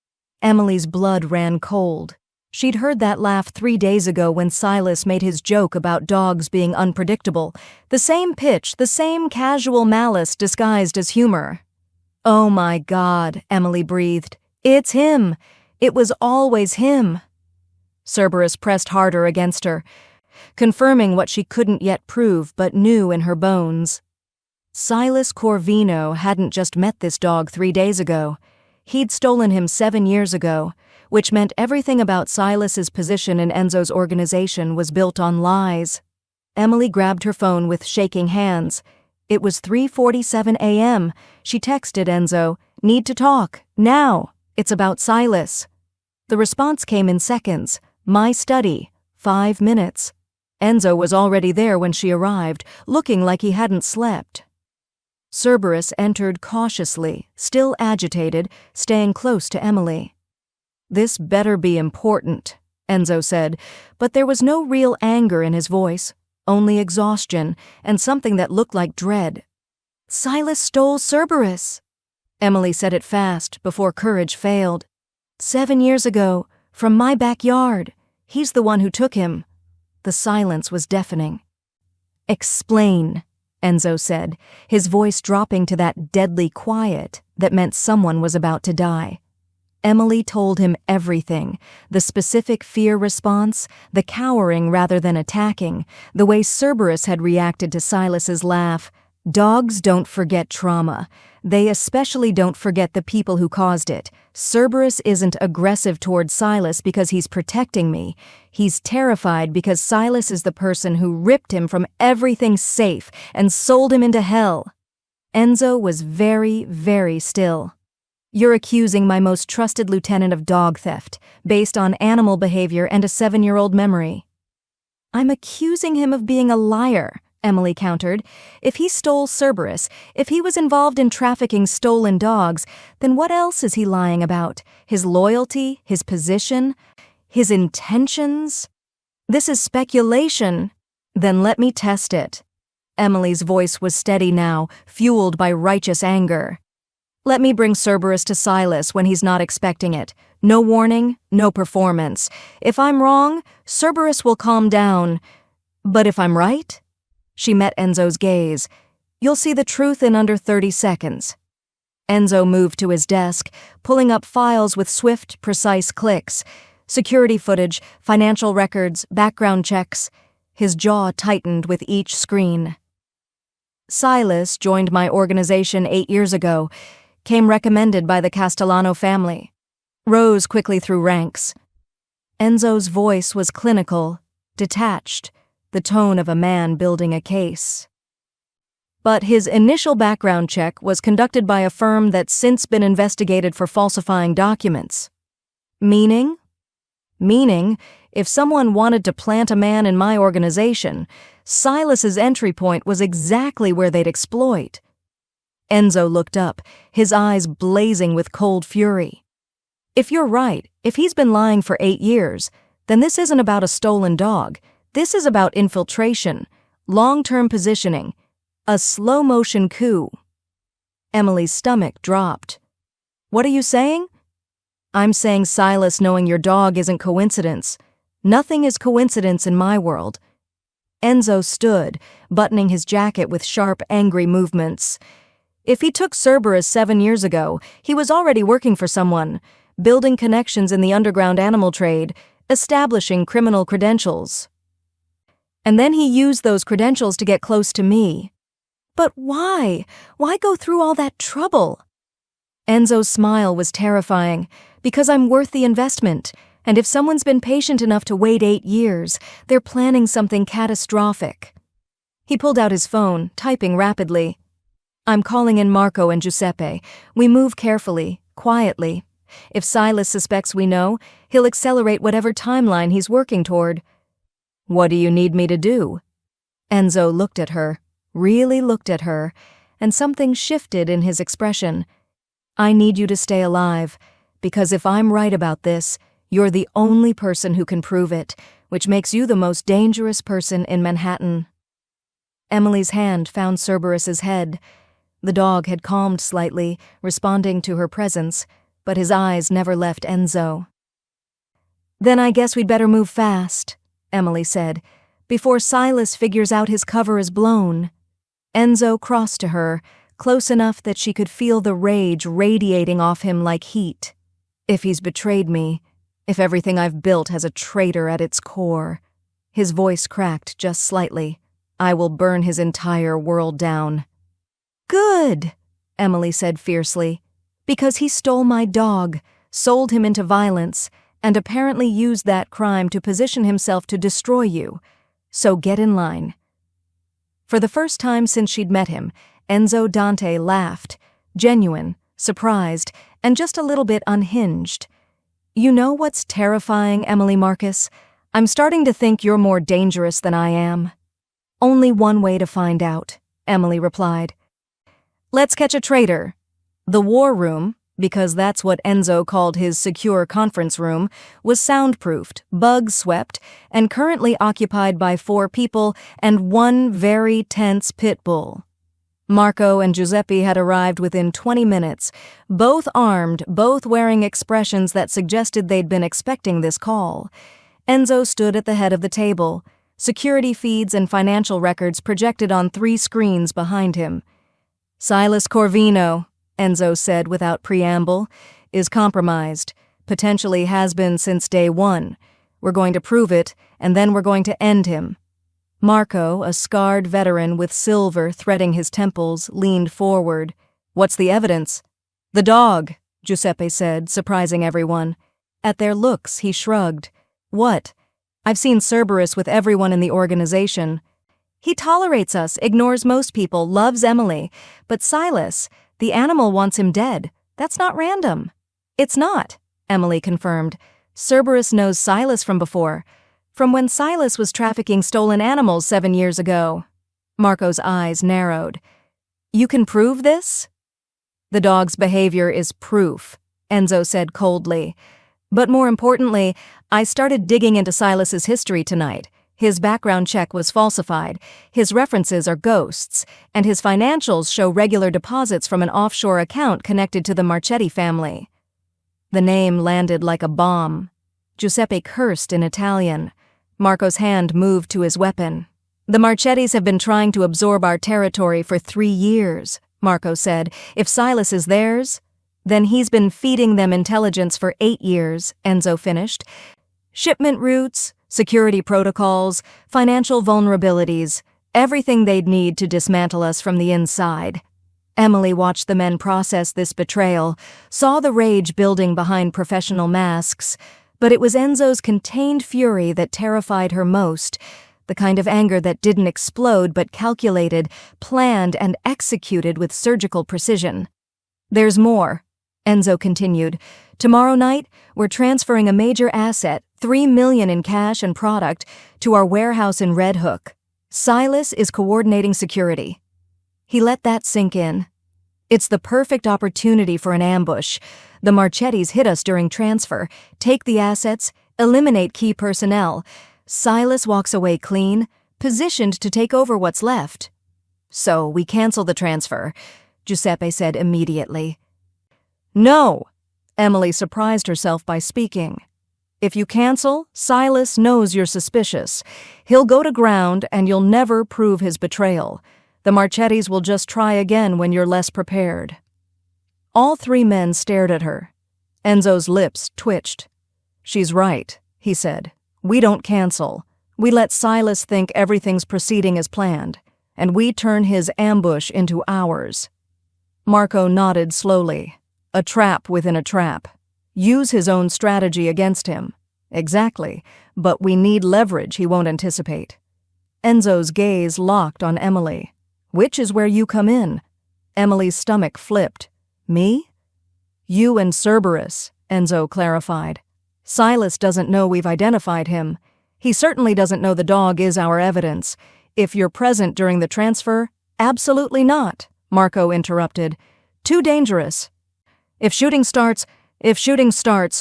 Emily's blood ran cold. She'd heard that laugh 3 days ago when Silas made his joke about dogs being unpredictable. The same pitch, the same casual malice disguised as humor. "Oh my God," Emily breathed. "It's him! It was always him!" Cerberus pressed harder against her, confirming what she couldn't yet prove but knew in her bones. Silas Corvino hadn't just met this dog 3 days ago. He'd stolen him 7 years ago, which meant everything about Silas's position in Enzo's organization was built on lies. Emily grabbed her phone with shaking hands. It was 3:47 a.m. She texted Enzo, "Need to talk, now. It's about Silas." The response came in seconds. "My study, 5 minutes." Enzo was already there when she arrived, looking like he hadn't slept. Cerberus entered cautiously, still agitated, staying close to Emily. "This better be important," Enzo said, but there was no real anger in his voice, only exhaustion and something that looked like dread. "Silas stole Cerberus." Emily said it fast, before courage failed. 7 years ago, from my backyard. He's the one who took him." The silence was deafening. "Explain," Enzo said, his voice dropping to that deadly quiet that meant someone was about to die. Emily told him everything, the specific fear response, the cowering rather than attacking, the way Cerberus had reacted to Silas's laugh. Dogs don't forget trauma. They especially don't forget the people who caused it. Cerberus isn't aggressive toward Silas because he's protecting me. He's terrified because Silas is the person who ripped him from everything safe and sold him into hell. Enzo was very, very still. "You're accusing my most trusted lieutenant of dog theft, based on animal behavior and a 7-year-old memory." "I'm accusing him of being a liar," Emily countered. "If he stole Cerberus, if he was involved in trafficking stolen dogs, then what else is he lying about? His loyalty, his position, his intentions? This is speculation." "Then let me test it." Emily's voice was steady now, fueled by righteous anger. "Let me bring Cerberus to Silas when he's not expecting it. No warning, no performance. If I'm wrong, Cerberus will calm down. But if I'm right?" She met Enzo's gaze. "You'll see the truth in under 30 seconds. Enzo moved to his desk, pulling up files with swift, precise clicks. Security footage, financial records, background checks. His jaw tightened with each screen. "Silas joined my organization 8 years ago, came recommended by the Castellano family. Rose quickly through ranks." Enzo's voice was clinical, detached, the tone of a man building a case. "But his initial background check was conducted by a firm that's since been investigated for falsifying documents." "Meaning?" "Meaning, if someone wanted to plant a man in my organization, Silas's entry point was exactly where they'd exploit." Enzo looked up, his eyes blazing with cold fury. "If you're right, if he's been lying for 8 years, then this isn't about a stolen dog. This is about infiltration, long-term positioning, a slow-motion coup." Emily's stomach dropped. "What are you saying?" "I'm saying Silas knowing your dog isn't coincidence. Nothing is coincidence in my world." Enzo stood, buttoning his jacket with sharp, angry movements. "If he took Cerberus 7 years ago, he was already working for someone, building connections in the underground animal trade, establishing criminal credentials. And then he used those credentials to get close to me. But why? Why go through all that trouble? Enzo's smile was terrifying. Because I'm worth the investment, and if someone's been patient enough to wait 8 years, they're planning something catastrophic. He pulled out his phone, typing rapidly. I'm calling in Marco and Giuseppe. We move carefully, quietly. If Silas suspects we know, he'll accelerate whatever timeline he's working toward. What do you need me to do? Enzo looked at her, really looked at her, and something shifted in his expression. I need you to stay alive, because if I'm right about this, you're the only person who can prove it, which makes you the most dangerous person in Manhattan. Emily's hand found Cerberus's head. The dog had calmed slightly, responding to her presence, but his eyes never left Enzo. Then I guess we'd better move fast, Emily said, before Silas figures out his cover is blown. Enzo crossed to her, close enough that she could feel the rage radiating off him like heat. If he's betrayed me, if everything I've built has a traitor at its core, his voice cracked just slightly, I will burn his entire world down. Good, Emily said fiercely, because he stole my dog, sold him into violence, and apparently used that crime to position himself to destroy you. So get in line. For the first time since she'd met him, Enzo Dante laughed, genuine, surprised, and just a little bit unhinged. You know what's terrifying, Emily Marcus? I'm starting to think you're more dangerous than I am. Only one way to find out, Emily replied. Let's catch a traitor. The war room, because that's what Enzo called his secure conference room, was soundproofed, bug-swept, and currently occupied by 4 people and 1 very tense Pitbull. Marco and Giuseppe had arrived within 20 minutes, both armed, both wearing expressions that suggested they'd been expecting this call. Enzo stood at the head of the table, security feeds and financial records projected on 3 screens behind him. Silas Corvino, Enzo said without preamble, is compromised, potentially has been since day 1. We're going to prove it, and then we're going to end him. Marco, a scarred veteran with silver threading his temples, leaned forward. What's the evidence? The dog, Giuseppe said, surprising everyone. At their looks, he shrugged. What? I've seen Cerberus with everyone in the organization. He tolerates us, ignores most people, loves Emily. But Silas, the animal wants him dead. That's not random. It's not, Emily confirmed. Cerberus knows Silas from before. From when Silas was trafficking stolen animals 7 years ago. Marco's eyes narrowed. You can prove this? The dog's behavior is proof, Enzo said coldly. But more importantly, I started digging into Silas's history tonight. His background check was falsified, his references are ghosts, and his financials show regular deposits from an offshore account connected to the Marchetti family. The name landed like a bomb. Giuseppe cursed in Italian. Marco's hand moved to his weapon. The Marchettis have been trying to absorb our territory for 3 years, Marco said. If Silas is theirs, then he's been feeding them intelligence for 8 years, Enzo finished. Shipment routes, security protocols, financial vulnerabilities, everything they'd need to dismantle us from the inside. Emily watched the men process this betrayal, saw the rage building behind professional masks, but it was Enzo's contained fury that terrified her most, the kind of anger that didn't explode but calculated, planned, and executed with surgical precision. There's more, Enzo continued. Tomorrow night, we're transferring a major asset, $3 million in cash and product, to our warehouse in Red Hook. Silas is coordinating security. He let that sink in. It's the perfect opportunity for an ambush. The Marchettis hit us during transfer, take the assets, eliminate key personnel. Silas walks away clean, positioned to take over what's left. So we cancel the transfer, Giuseppe said immediately. No, Emily surprised herself by speaking. If you cancel, Silas knows you're suspicious. He'll go to ground and you'll never prove his betrayal. The Marchettis will just try again when you're less prepared. All 3 men stared at her. Enzo's lips twitched. She's right, he said. "We don't cancel. We let Silas think everything's proceeding as planned, and we turn his ambush into ours." Marco nodded slowly. A trap within a trap. Use his own strategy against him. Exactly, but we need leverage he won't anticipate. Enzo's gaze locked on Emily. "Which is where you come in." Emily's stomach flipped. "Me?" "You and Cerberus," Enzo clarified. "Silas doesn't know we've identified him. He certainly doesn't know the dog is our evidence. If you're present during the transfer..." "Absolutely not," Marco interrupted. "Too dangerous. If shooting starts,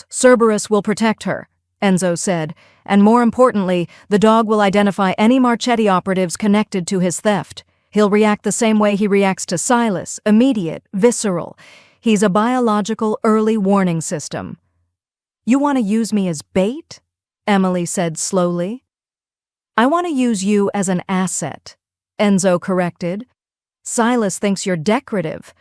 Cerberus will protect her," Enzo said, "and more importantly, the dog will identify any Marchetti operatives connected to his theft. He'll react the same way he reacts to Silas, immediate, visceral. He's a biological early warning system." "You want to use me as bait?" Emily said slowly. "I want to use you as an asset," Enzo corrected. "Silas thinks you're decorative.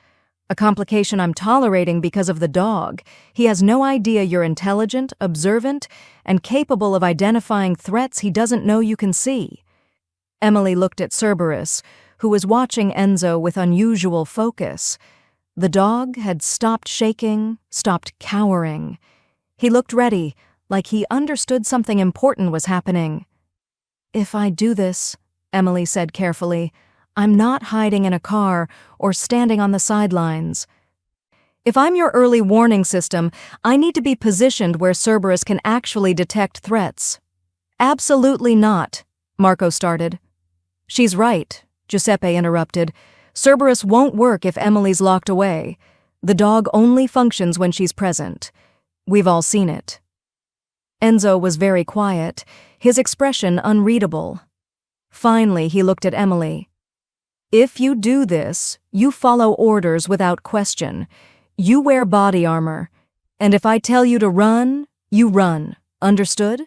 A complication I'm tolerating because of the dog. He has no idea you're intelligent, observant, and capable of identifying threats he doesn't know you can see." Emily looked at Cerberus, who was watching Enzo with unusual focus. The dog had stopped shaking, stopped cowering. He looked ready, like he understood something important was happening. "If I do this," Emily said carefully, "I'm not hiding in a car or standing on the sidelines. If I'm your early warning system, I need to be positioned where Cerberus can actually detect threats." "Absolutely not," Marco started. "She's right," Giuseppe interrupted. "Cerberus won't work if Emily's locked away. The dog only functions when she's present. We've all seen it." Enzo was very quiet, his expression unreadable. Finally, he looked at Emily. "If you do this, you follow orders without question. You wear body armor. And if I tell you to run, you run. Understood?"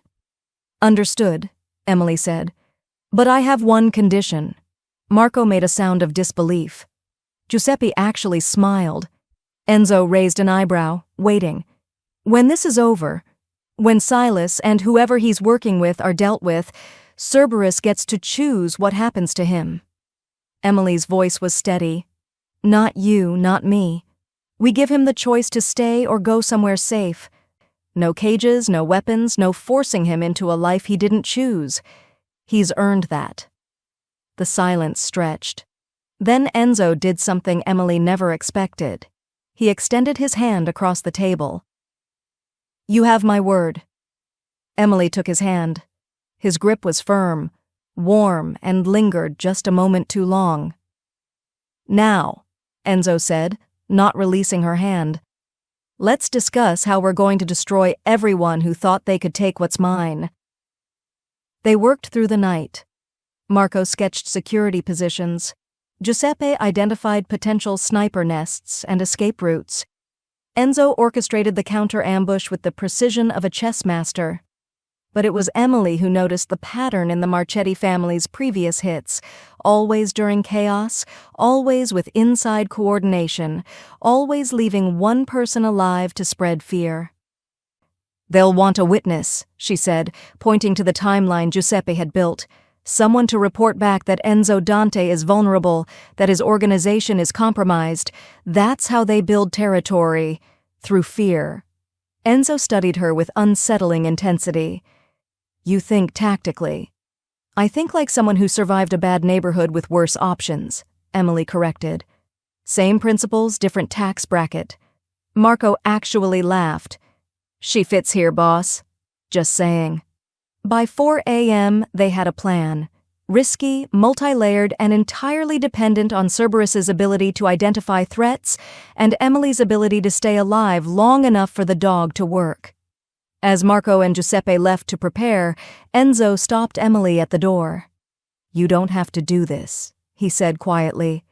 "Understood," Emily said. "But I have one condition." Marco made a sound of disbelief. Giuseppe actually smiled. Enzo raised an eyebrow, waiting. "When this is over, when Silas and whoever he's working with are dealt with, Cerberus gets to choose what happens to him." Emily's voice was steady. "Not you, not me. We give him the choice to stay or go somewhere safe. No cages, no weapons, no forcing him into a life he didn't choose. He's earned that." The silence stretched. Then Enzo did something Emily never expected. He extended his hand across the table. "You have my word." Emily took his hand. His grip was firm, warm, and lingered just a moment too long. "Now," Enzo said, not releasing her hand, "let's discuss how we're going to destroy everyone who thought they could take what's mine." They worked through the night. Marco sketched security positions. Giuseppe identified potential sniper nests and escape routes. Enzo orchestrated the counter-ambush with the precision of a chess master. But it was Emily who noticed the pattern in the Marchetti family's previous hits, always during chaos, always with inside coordination, always leaving one person alive to spread fear. "They'll want a witness," she said, pointing to the timeline Giuseppe had built. "Someone to report back that Enzo Dante is vulnerable, that his organization is compromised. That's how they build territory, through fear." Enzo studied her with unsettling intensity. "You think tactically." "I think like someone who survived a bad neighborhood with worse options," Emily corrected. "Same principles, different tax bracket." Marco actually laughed. "She fits here, boss. Just saying." By 4 a.m., they had a plan. Risky, multi-layered, and entirely dependent on Cerberus's ability to identify threats and Emily's ability to stay alive long enough for the dog to work. As Marco and Giuseppe left to prepare, Enzo stopped Emily at the door. "You don't have to do this," he said quietly.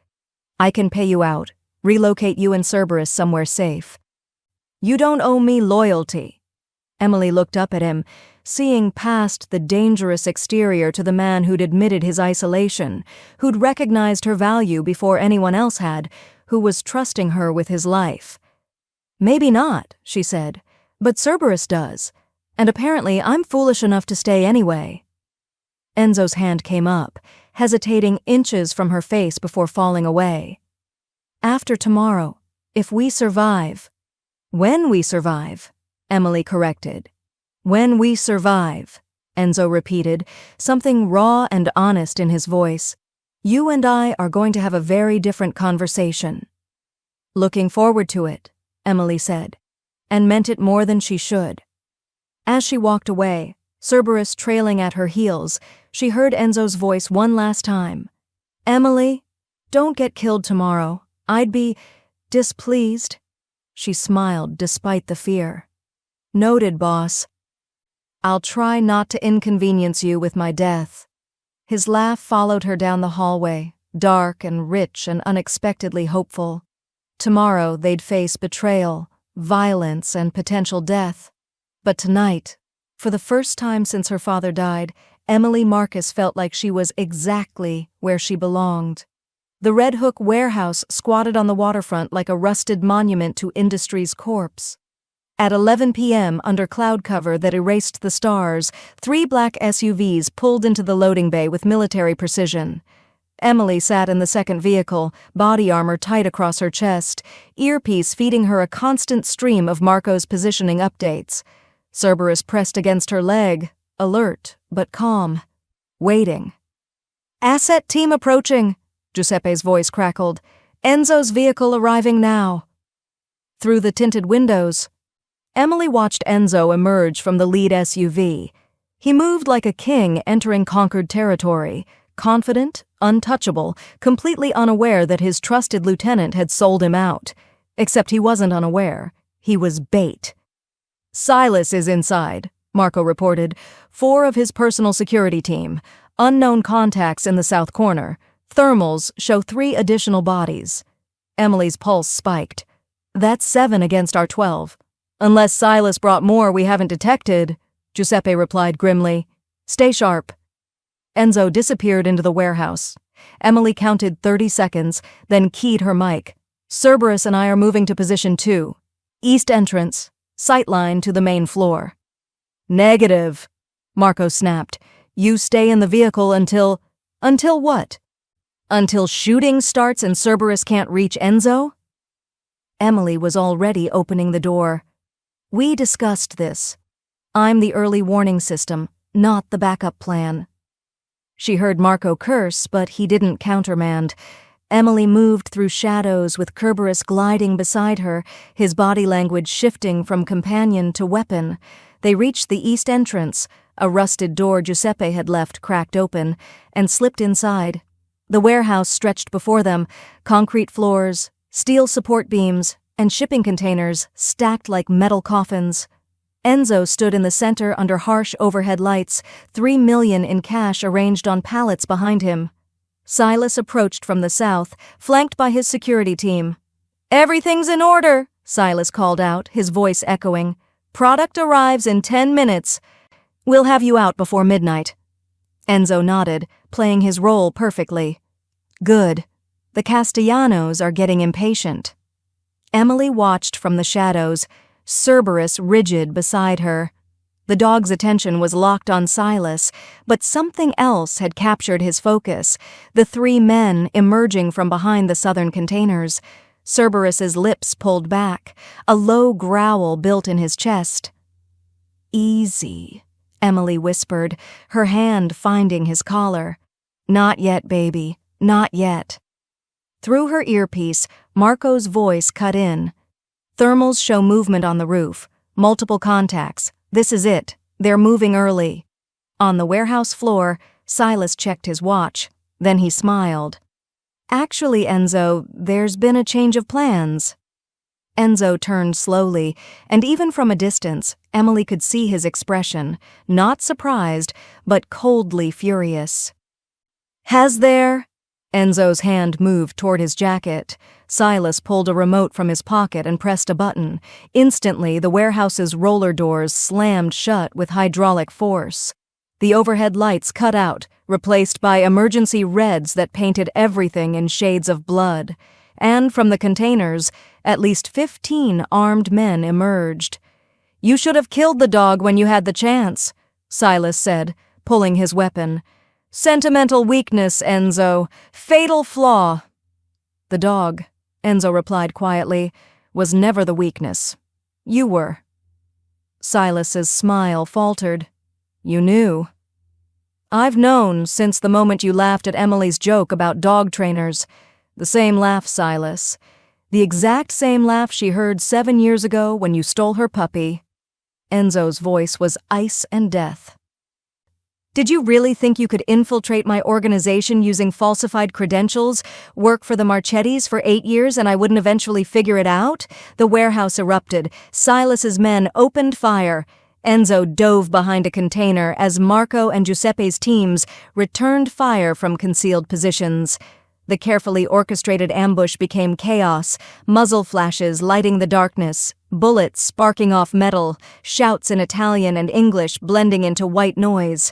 "I can pay you out, relocate you and Cerberus somewhere safe." "You don't owe me loyalty." Emily looked up at him, seeing past the dangerous exterior to the man who'd admitted his isolation, who'd recognized her value before anyone else had, who was trusting her with his life. "Maybe not," she said, "but Cerberus does. And apparently I'm foolish enough to stay anyway. Enzo's hand came up, hesitating inches from her face before falling away. After tomorrow, if we survive. When we survive, Emily corrected. When we survive, Enzo repeated, something raw and honest in his voice. You and I are going to have a very different conversation. Looking forward to it, Emily said, and meant it more than she should. As she walked away, Cerberus trailing at her heels, she heard Enzo's voice one last time. Emily, don't get killed tomorrow. I'd be displeased. She smiled despite the fear. Noted, boss. I'll try not to inconvenience you with my death. His laugh followed her down the hallway, dark and rich and unexpectedly hopeful. Tomorrow they'd face betrayal, violence, and potential death. But tonight, for the first time since her father died, Emily Marcus felt like she was exactly where she belonged. The Red Hook warehouse squatted on the waterfront like a rusted monument to industry's corpse. At 11 p.m., under cloud cover that erased the stars, 3 black SUVs pulled into the loading bay with military precision. Emily sat in the second vehicle, body armor tight across her chest, earpiece feeding her a constant stream of Marco's positioning updates. Cerberus pressed against her leg, alert but calm, waiting. Asset team approaching, Giuseppe's voice crackled. Enzo's vehicle arriving now. Through the tinted windows, Emily watched Enzo emerge from the lead SUV. He moved like a king entering conquered territory, confident, untouchable, completely unaware that his trusted lieutenant had sold him out. Except he wasn't unaware. He was bait. Silas is inside, Marco reported. 4 of his personal security team. Unknown contacts in the south corner. Thermals show 3 additional bodies. Emily's pulse spiked. That's 7 against our 12. Unless Silas brought more we haven't detected, Giuseppe replied grimly. Stay sharp. Enzo disappeared into the warehouse. Emily counted 30 seconds, then keyed her mic. Cerberus and I are moving to position 2. East entrance, sightline to the main floor. Negative, Marco snapped. You stay in the vehicle until what? Until shooting starts and Cerberus can't reach Enzo? Emily was already opening the door. We discussed this. I'm the early warning system, not the backup plan. She heard Marco curse, but he didn't countermand. Emily moved through shadows with Cerberus gliding beside her, his body language shifting from companion to weapon. They reached the east entrance, a rusted door Giuseppe had left cracked open, and slipped inside. The warehouse stretched before them, concrete floors, steel support beams, and shipping containers stacked like metal coffins. Enzo stood in the center under harsh overhead lights, $3 million in cash arranged on pallets behind him. Silas approached from the south, flanked by his security team. Everything's in order, Silas called out, his voice echoing. Product arrives in 10 minutes. We'll have you out before midnight. Enzo nodded, playing his role perfectly. Good. The Castellanos are getting impatient. Emily watched from the shadows, Cerberus rigid beside her. The dog's attention was locked on Silas, but something else had captured his focus, the 3 men emerging from behind the southern containers. Cerberus's lips pulled back, a low growl built in his chest. Easy, Emily whispered, her hand finding his collar. Not yet, baby, not yet. Through her earpiece, Marco's voice cut in. Thermals show movement on the roof. Multiple contacts. This is it. They're moving early. On the warehouse floor, Silas checked his watch. Then he smiled. Actually, Enzo, there's been a change of plans. Enzo turned slowly, and even from a distance, Emily could see his expression, not surprised, but coldly furious. Has there? Enzo's hand moved toward his jacket. Silas pulled a remote from his pocket and pressed a button. Instantly, the warehouse's roller doors slammed shut with hydraulic force. The overhead lights cut out, replaced by emergency reds that painted everything in shades of blood. And from the containers, at least 15 armed men emerged. You should have killed the dog when you had the chance, Silas said, pulling his weapon. Sentimental weakness, Enzo. Fatal flaw. The dog, Enzo replied quietly, was never the weakness. You were. Silas's smile faltered. You knew. I've known since the moment you laughed at Emily's joke about dog trainers. The same laugh, Silas. The exact same laugh she heard 7 years ago when you stole her puppy. Enzo's voice was ice and death. Did you really think you could infiltrate my organization using falsified credentials, work for the Marchettis for 8 years, and I wouldn't eventually figure it out? The warehouse erupted. Silas's men opened fire. Enzo dove behind a container as Marco and Giuseppe's teams returned fire from concealed positions. The carefully orchestrated ambush became chaos, muzzle flashes lighting the darkness, bullets sparking off metal, shouts in Italian and English blending into white noise.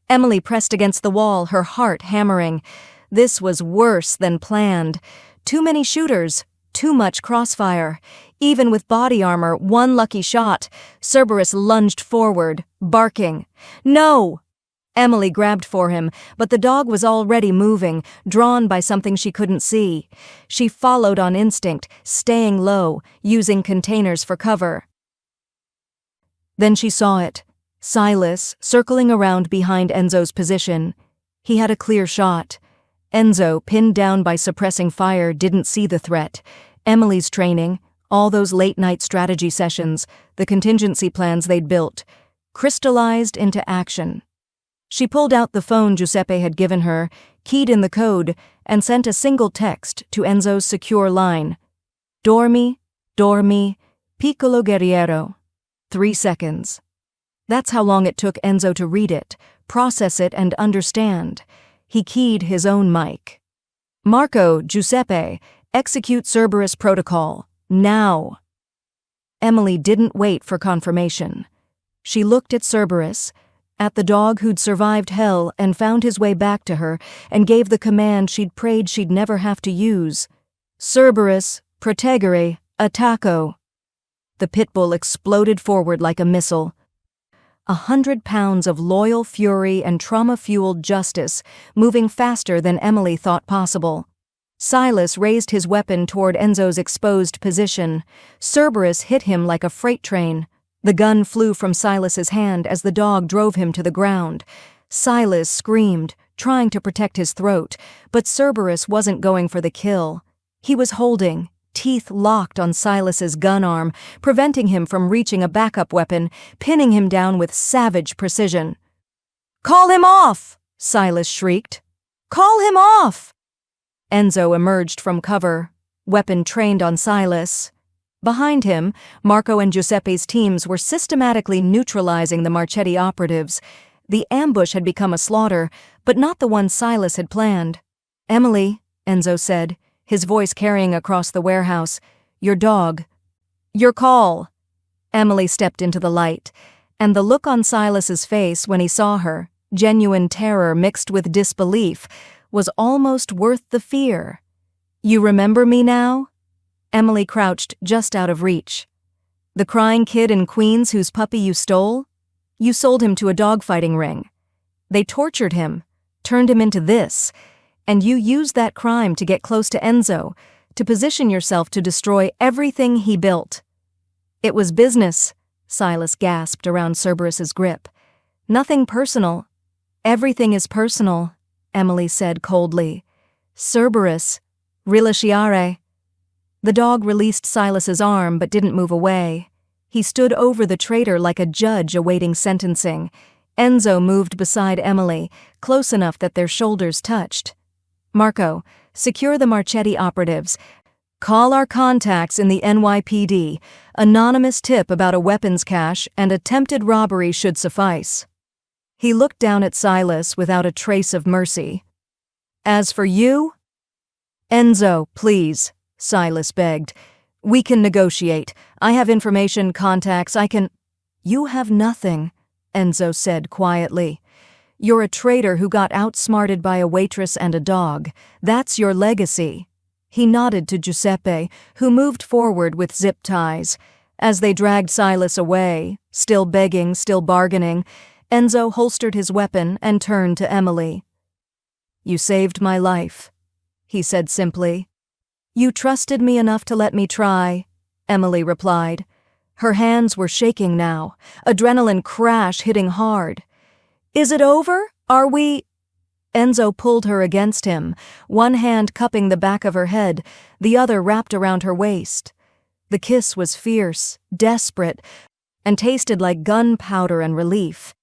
Emily pressed against the wall, her heart hammering. This was worse than planned. Too many shooters, too much crossfire. Even with body armor, one lucky shot, Cerberus lunged forward, barking. No! Emily grabbed for him, but the dog was already moving, drawn by something she couldn't see. She followed on instinct, staying low, using containers for cover. Then she saw it. Silas, circling around behind Enzo's position. He had a clear shot. Enzo, pinned down by suppressing fire, didn't see the threat. Emily's training, all those late-night strategy sessions, the contingency plans they'd built, crystallized into action. She pulled out the phone Giuseppe had given her, keyed in the code, and sent a single text to Enzo's secure line. Dormi, piccolo guerriero. 3 seconds. That's how long it took Enzo to read it, process it, and understand. He keyed his own mic. Marco, Giuseppe, execute Cerberus protocol. Now. Emily didn't wait for confirmation. She looked at Cerberus, at the dog who'd survived hell and found his way back to her, and gave the command she'd prayed she'd never have to use. Cerberus, protegere, attacco. The Pitbull exploded forward like a missile. 100 pounds of loyal fury and trauma-fueled justice, moving faster than Emily thought possible. Silas raised his weapon toward Enzo's exposed position. Cerberus hit him like a freight train. The gun flew from Silas's hand as the dog drove him to the ground. Silas screamed, trying to protect his throat, but Cerberus wasn't going for the kill. He was holding, teeth locked on Silas's gun arm, preventing him from reaching a backup weapon, pinning him down with savage precision. "Call him off!" Silas shrieked. "Call him off!" Enzo emerged from cover, weapon trained on Silas. Behind him, Marco and Giuseppe's teams were systematically neutralizing the Marchetti operatives. The ambush had become a slaughter, but not the one Silas had planned. "Emily," Enzo said, his voice carrying across the warehouse, "Your dog. Your call." Emily stepped into the light, and the look on Silas's face when he saw her, genuine terror mixed with disbelief, was almost worth the fear. "You remember me now?" Emily crouched just out of reach. "The crying kid in Queens whose puppy you stole? You sold him to a dogfighting ring. They tortured him, turned him into this, and you used that crime to get close to Enzo, to position yourself to destroy everything he built." "It was business," Silas gasped around Cerberus's grip. "Nothing personal." "Everything is personal," Emily said coldly. "Cerberus, rilasciare." The dog released Silas's arm but didn't move away. He stood over the traitor like a judge awaiting sentencing. Enzo moved beside Emily, close enough that their shoulders touched. "Marco, secure the Marchetti operatives. Call our contacts in the NYPD. Anonymous tip about a weapons cache and attempted robbery should suffice." He looked down at Silas without a trace of mercy. "As for you?" "Enzo, please," Silas begged. "We can negotiate. I have information, contacts, I can—" "You have nothing," Enzo said quietly. "You're a traitor who got outsmarted by a waitress and a dog. That's your legacy." He nodded to Giuseppe, who moved forward with zip ties. As they dragged Silas away, still begging, still bargaining, Enzo holstered his weapon and turned to Emily. "You saved my life," he said simply. "You trusted me enough to let me try," Emily replied. Her hands were shaking now, adrenaline crash hitting hard. "Is it over? Are we—" Enzo pulled her against him, one hand cupping the back of her head, the other wrapped around her waist. The kiss was fierce, desperate, and tasted like gunpowder and relief.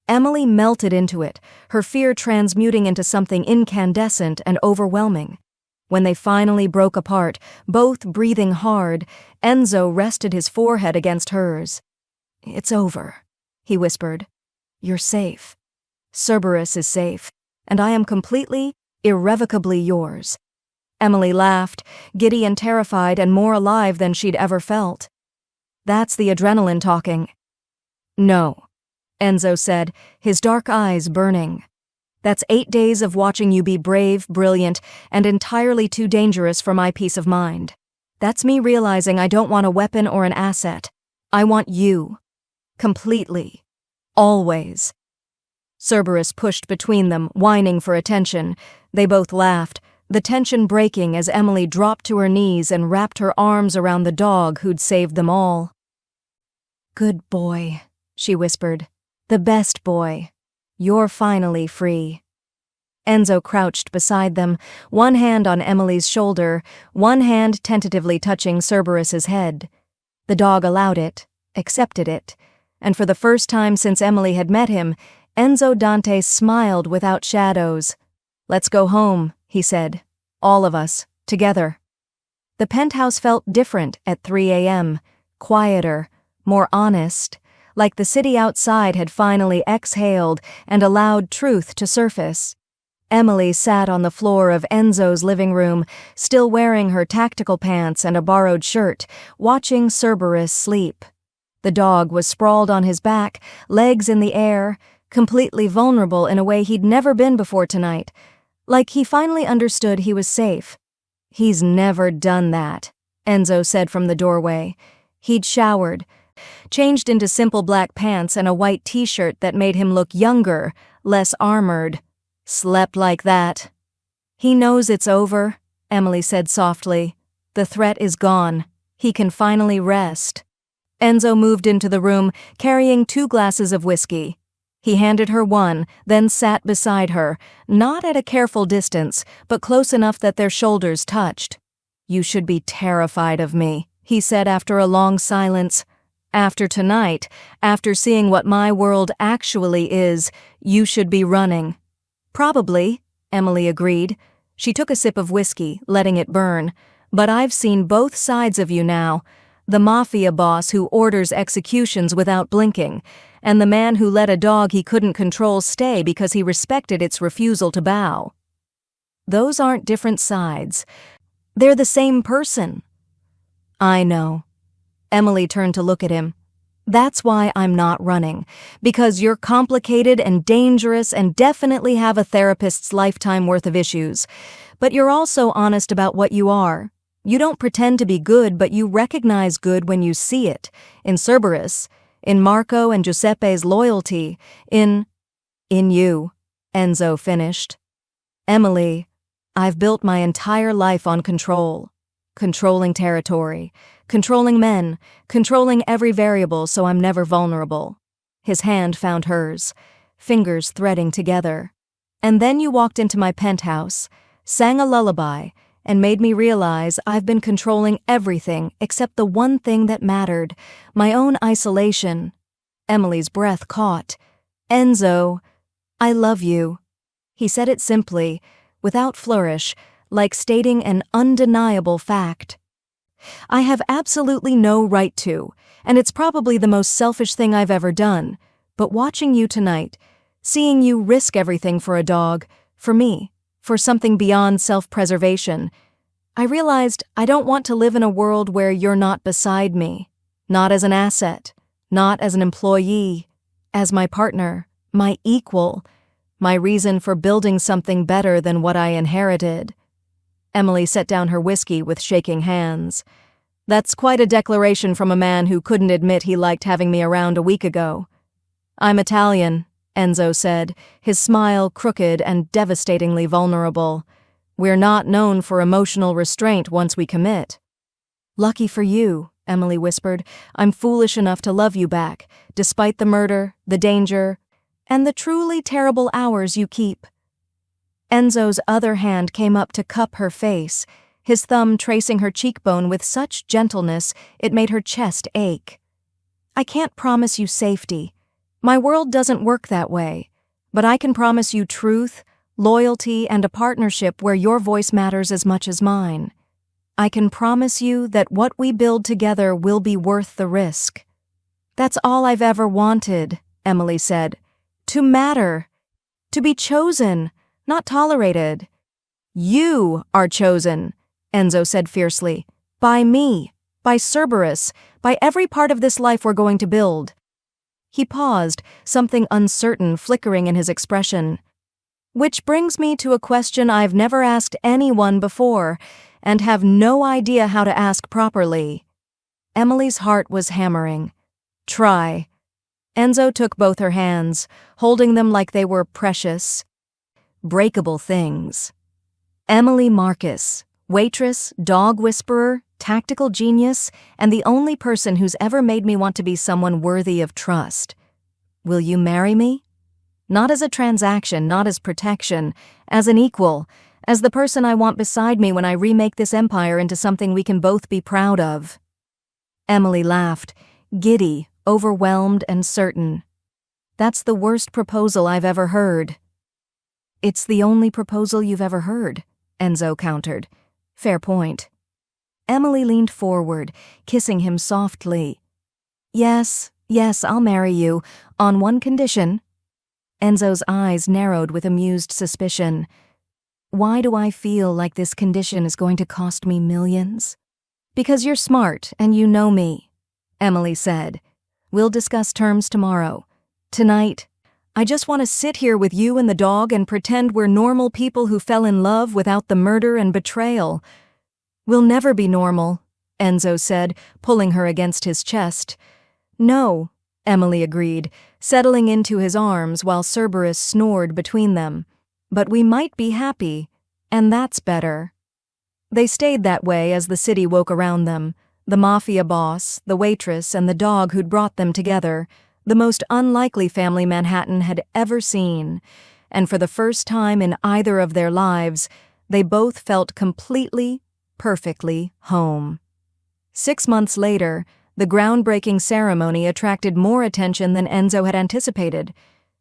Emily melted into it, her fear transmuting into something incandescent and overwhelming. When they finally broke apart, both breathing hard, Enzo rested his forehead against hers. "It's over," he whispered. "You're safe. Cerberus is safe, and I am completely, irrevocably yours." Emily laughed, giddy and terrified and more alive than she'd ever felt. "That's the adrenaline talking." "No," Enzo said, his dark eyes burning. "That's 8 days of watching you be brave, brilliant, and entirely too dangerous for my peace of mind. That's me realizing I don't want a weapon or an asset. I want you. Completely. Always." Cerberus pushed between them, whining for attention. They both laughed, the tension breaking as Emily dropped to her knees and wrapped her arms around the dog who'd saved them all. "Good boy," she whispered. "The best boy. You're finally free." Enzo crouched beside them, one hand on Emily's shoulder, one hand tentatively touching Cerberus's head. The dog allowed it, accepted it, and for the first time since Emily had met him, Enzo Dante smiled without shadows. "Let's go home," he said. "All of us, together." The penthouse felt different at 3 a.m., quieter, more honest, like the city outside had finally exhaled and allowed truth to surface. Emily sat on the floor of Enzo's living room, still wearing her tactical pants and a borrowed shirt, watching Cerberus sleep. The dog was sprawled on his back, legs in the air, completely vulnerable in a way he'd never been before tonight, like he finally understood he was safe. "He's never done that," Enzo said from the doorway. He'd showered, changed into simple black pants and a white t-shirt that made him look younger, less armored. "Slept like that." "He knows it's over," Emily said softly. "The threat is gone. He can finally rest." Enzo moved into the room, carrying 2 glasses of whiskey. He handed her one, then sat beside her, not at a careful distance, but close enough that their shoulders touched. "You should be terrified of me," he said after a long silence. "After tonight, after seeing what my world actually is, you should be running." "Probably," Emily agreed. She took a sip of whiskey, letting it burn. "But I've seen both sides of you now. The Mafia boss who orders executions without blinking, and the man who let a dog he couldn't control stay because he respected its refusal to bow. Those aren't different sides. They're the same person." "I know." Emily turned to look at him. "That's why I'm not running, because you're complicated and dangerous and definitely have a therapist's lifetime worth of issues. But you're also honest about what you are. You don't pretend to be good, but you recognize good when you see it. In Cerberus, in Marco and Giuseppe's loyalty, in you," Enzo finished. "Emily, I've built my entire life on control. Controlling territory, controlling men, controlling every variable so I'm never vulnerable." His hand found hers, fingers threading together. "And then you walked into my penthouse, sang a lullaby, and made me realize I've been controlling everything except the one thing that mattered, my own isolation." Emily's breath caught. "Enzo, I love you." He said it simply, without flourish, like stating an undeniable fact. "I have absolutely no right to, and it's probably the most selfish thing I've ever done, but watching you tonight, seeing you risk everything for a dog, for me, for something beyond self-preservation, I realized I don't want to live in a world where you're not beside me, not as an asset, not as an employee, as my partner, my equal, my reason for building something better than what I inherited." Emily set down her whiskey with shaking hands. That's quite a declaration from a man who couldn't admit he liked having me around a week ago. I'm Italian, Enzo said, his smile crooked and devastatingly vulnerable. We're not known for emotional restraint once we commit. Lucky for you, Emily whispered. I'm foolish enough to love you back, despite the murder, the danger, and the truly terrible hours you keep. Enzo's other hand came up to cup her face, his thumb tracing her cheekbone with such gentleness it made her chest ache. I can't promise you safety. My world doesn't work that way, but I can promise you truth, loyalty, and a partnership where your voice matters as much as mine. I can promise you that what we build together will be worth the risk. That's all I've ever wanted, Emily said. To matter. To be chosen, not tolerated. You are chosen, Enzo said fiercely. By me, by Cerberus, by every part of this life we're going to build. He paused, something uncertain flickering in his expression. Which brings me to a question I've never asked anyone before, and have no idea how to ask properly. Emily's heart was hammering. Try. Enzo took both her hands, holding them like they were precious, breakable things. Emily Marcus, waitress, dog whisperer, tactical genius, and the only person who's ever made me want to be someone worthy of trust. Will you marry me? Not as a transaction, not as protection, as an equal, as the person I want beside me when I remake this empire into something we can both be proud of. Emily laughed, giddy, overwhelmed, and certain. That's the worst proposal I've ever heard. It's the only proposal you've ever heard, Enzo countered. Fair point. Emily leaned forward, kissing him softly. Yes, I'll marry you, on one condition. Enzo's eyes narrowed with amused suspicion. Why do I feel like this condition is going to cost me millions? Because you're smart and you know me, Emily said. We'll discuss terms tomorrow. Tonight, I just want to sit here with you and the dog and pretend we're normal people who fell in love without the murder and betrayal. We'll never be normal, Enzo said, pulling her against his chest. No, Emily agreed, settling into his arms while Cerberus snored between them. But we might be happy, and that's better. They stayed that way as the city woke around them, the Mafia boss, the waitress, and the dog who'd brought them together, the most unlikely family Manhattan had ever seen, and for the first time in either of their lives, they both felt completely, perfectly home. 6 months later, the groundbreaking ceremony attracted more attention than Enzo had anticipated.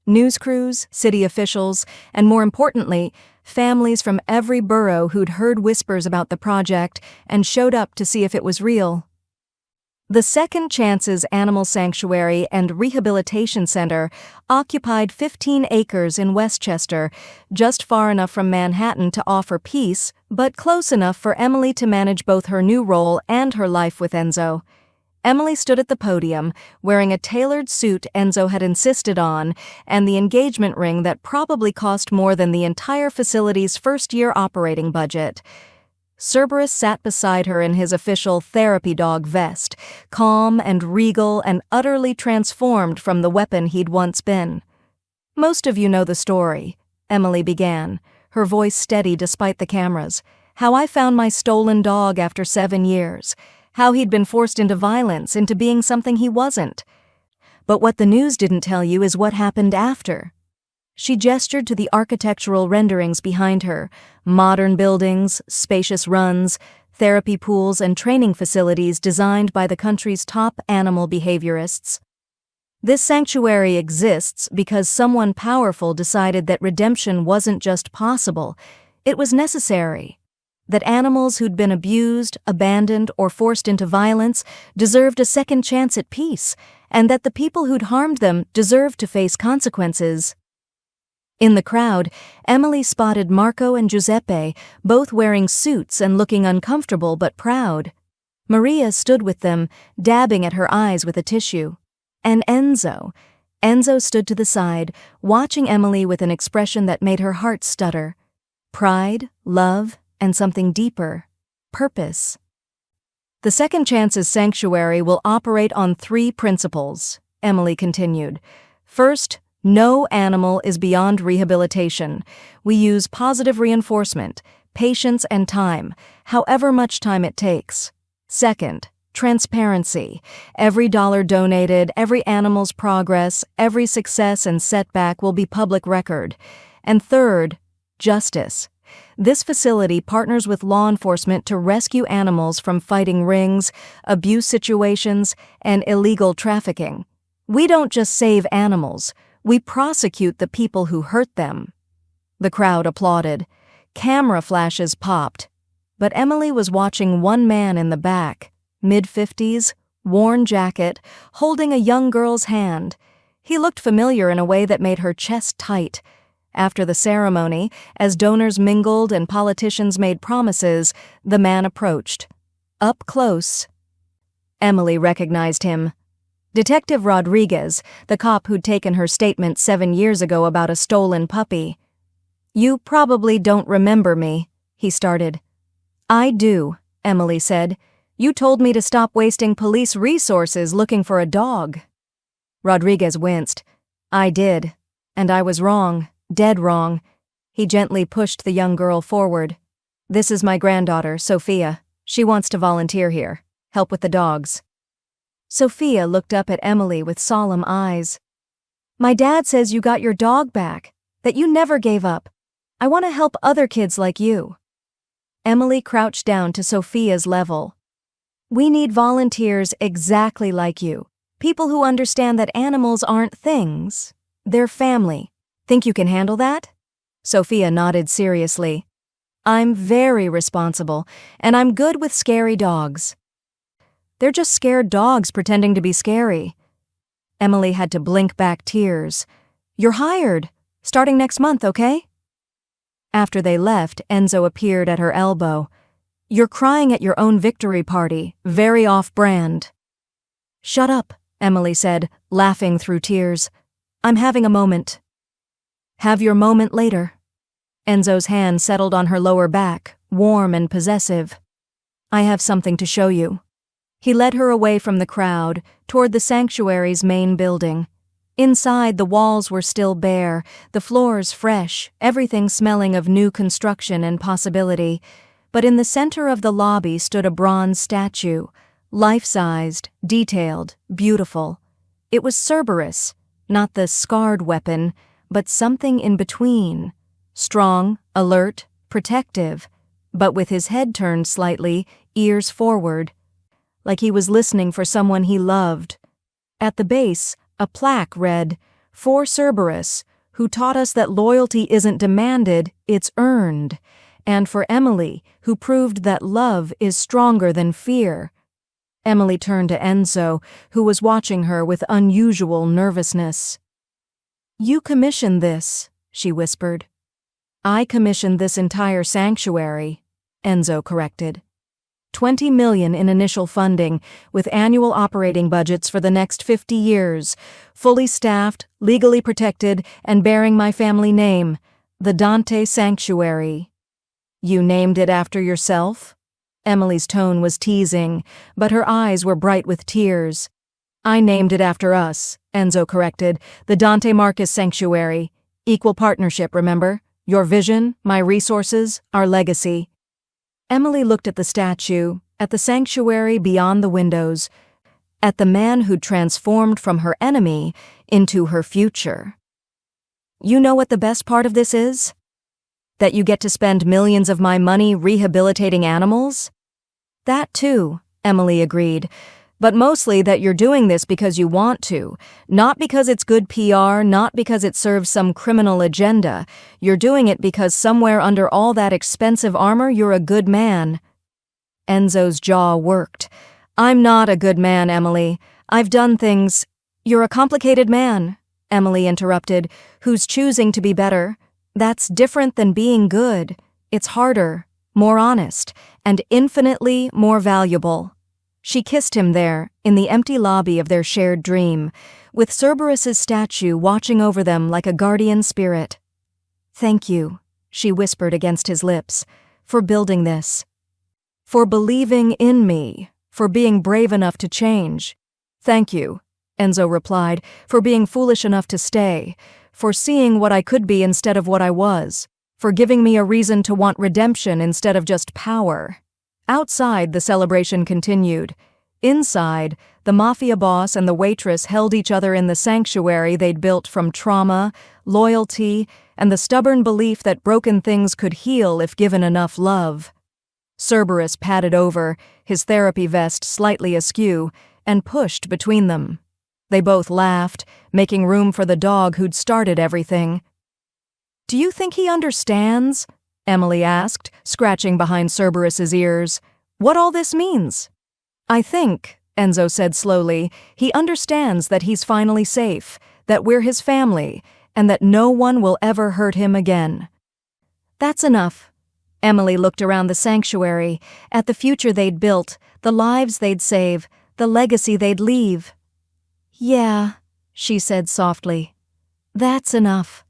News crews, city officials, and more importantly, families from every borough who'd heard whispers about the project and showed up to see if it was real. The Second Chances Animal Sanctuary and Rehabilitation Center occupied 15 acres in Westchester, just far enough from Manhattan to offer peace, but close enough for Emily to manage both her new role and her life with Enzo. Emily stood at the podium, wearing a tailored suit Enzo had insisted on, and the engagement ring that probably cost more than the entire facility's first-year operating budget. Cerberus sat beside her in his official therapy dog vest, calm and regal and utterly transformed from the weapon he'd once been. Most of you know the story, Emily began, her voice steady despite the cameras, how I found my stolen dog after 7 years, how he'd been forced into violence, into being something he wasn't. But what the news didn't tell you is what happened after. She gestured to the architectural renderings behind her, modern buildings, spacious runs, therapy pools, and training facilities designed by the country's top animal behaviorists. This sanctuary exists because someone powerful decided that redemption wasn't just possible, it was necessary. That animals who'd been abused, abandoned, or forced into violence deserved a second chance at peace, and that the people who'd harmed them deserved to face consequences. In the crowd, Emily spotted Marco and Giuseppe, both wearing suits and looking uncomfortable but proud. Maria stood with them, dabbing at her eyes with a tissue. And Enzo stood to the side, watching Emily with an expression that made her heart stutter. Pride, love, and something deeper. Purpose. The Second Chances Sanctuary will operate on 3 principles, Emily continued. First, no animal is beyond rehabilitation. We use positive reinforcement, patience and time, however much time it takes. Second, transparency. Every dollar donated, every animal's progress, every success and setback will be public record. And third, justice. This facility partners with law enforcement to rescue animals from fighting rings, abuse situations, and illegal trafficking. We don't just save animals, we prosecute the people who hurt them. The crowd applauded. Camera flashes popped. But Emily was watching one man in the back, mid-50s, worn jacket, holding a young girl's hand. He looked familiar in a way that made her chest tight. After the ceremony, as donors mingled and politicians made promises, the man approached. Up close. Emily recognized him. Detective Rodriguez, the cop who'd taken her statement 7 years ago about a stolen puppy. "You probably don't remember me," he started. "I do," Emily said. "You told me to stop wasting police resources looking for a dog." Rodriguez winced. "I did. And I was wrong. Dead wrong." He gently pushed the young girl forward. "This is my granddaughter, Sophia. She wants to volunteer here. Help with the dogs." Sophia looked up at Emily with solemn eyes. "My dad says you got your dog back, that you never gave up. I want to help other kids like you." Emily crouched down to Sophia's level. "We need volunteers exactly like you. People who understand that animals aren't things. They're family. Think you can handle that?" Sophia nodded seriously. "I'm very responsible, and I'm good with scary dogs." "They're just scared dogs pretending to be scary." Emily had to blink back tears. "You're hired. Starting next month, okay?" After they left, Enzo appeared at her elbow. "You're crying at your own victory party. Very off-brand." "Shut up," Emily said, laughing through tears. "I'm having a moment." "Have your moment later." Enzo's hand settled on her lower back, warm and possessive. "I have something to show you." He led her away from the crowd, toward the sanctuary's main building. Inside, the walls were still bare, the floors fresh, everything smelling of new construction and possibility. But in the center of the lobby stood a bronze statue, life-sized, detailed, beautiful. It was Cerberus, not the scarred weapon, but something in between. Strong, alert, protective, but with his head turned slightly, ears forward, like he was listening for someone he loved. At the base, a plaque read, "For Cerberus, who taught us that loyalty isn't demanded, it's earned," and for Emily, who proved that love is stronger than fear. Emily turned to Enzo, who was watching her with unusual nervousness. "You commissioned this," she whispered. "I commissioned this entire sanctuary," Enzo corrected. 20 million in initial funding, with annual operating budgets for the next 50 years, fully staffed, legally protected, and bearing my family name, the Dante Sanctuary. "You named it after yourself?" Emily's tone was teasing, but her eyes were bright with tears. "I named it after us," Enzo corrected, "the Dante Marcus Sanctuary. Equal partnership, remember? Your vision, my resources, our legacy." Emily looked at the statue, at the sanctuary beyond the windows, at the man who'd transformed from her enemy into her future. "You know what the best part of this is? That you get to spend millions of my money rehabilitating animals?" "That too," Emily agreed, "but mostly that you're doing this because you want to, not because it's good PR, not because it serves some criminal agenda. You're doing it because somewhere under all that expensive armor you're a good man." Enzo's jaw worked. "I'm not a good man, Emily. I've done things—" "You're a complicated man," Emily interrupted, "who's choosing to be better. That's different than being good. It's harder, more honest, and infinitely more valuable." She kissed him there, in the empty lobby of their shared dream, with Cerberus's statue watching over them like a guardian spirit. "Thank you," she whispered against his lips, "for building this. For believing in me," for being brave enough to change. Thank you, Enzo replied, for being foolish enough to stay, for seeing what I could be instead of what I was, for giving me a reason to want redemption instead of just power. Outside, the celebration continued. Inside, the Mafia boss and the Waitress held each other in the sanctuary they'd built from trauma, loyalty, and the stubborn belief that broken things could heal if given enough love. Cerberus padded over, his therapy vest slightly askew, and pushed between them. They both laughed, making room for the dog who'd started everything. "Do you think he understands?" Emily asked, scratching behind Cerberus's ears. "What all this means?" "I think," Enzo said slowly, "he understands that he's finally safe, that we're his family, and that no one will ever hurt him again." "That's enough." Emily looked around the sanctuary, at the future they'd built, the lives they'd save, the legacy they'd leave. "Yeah," she said softly. "That's enough."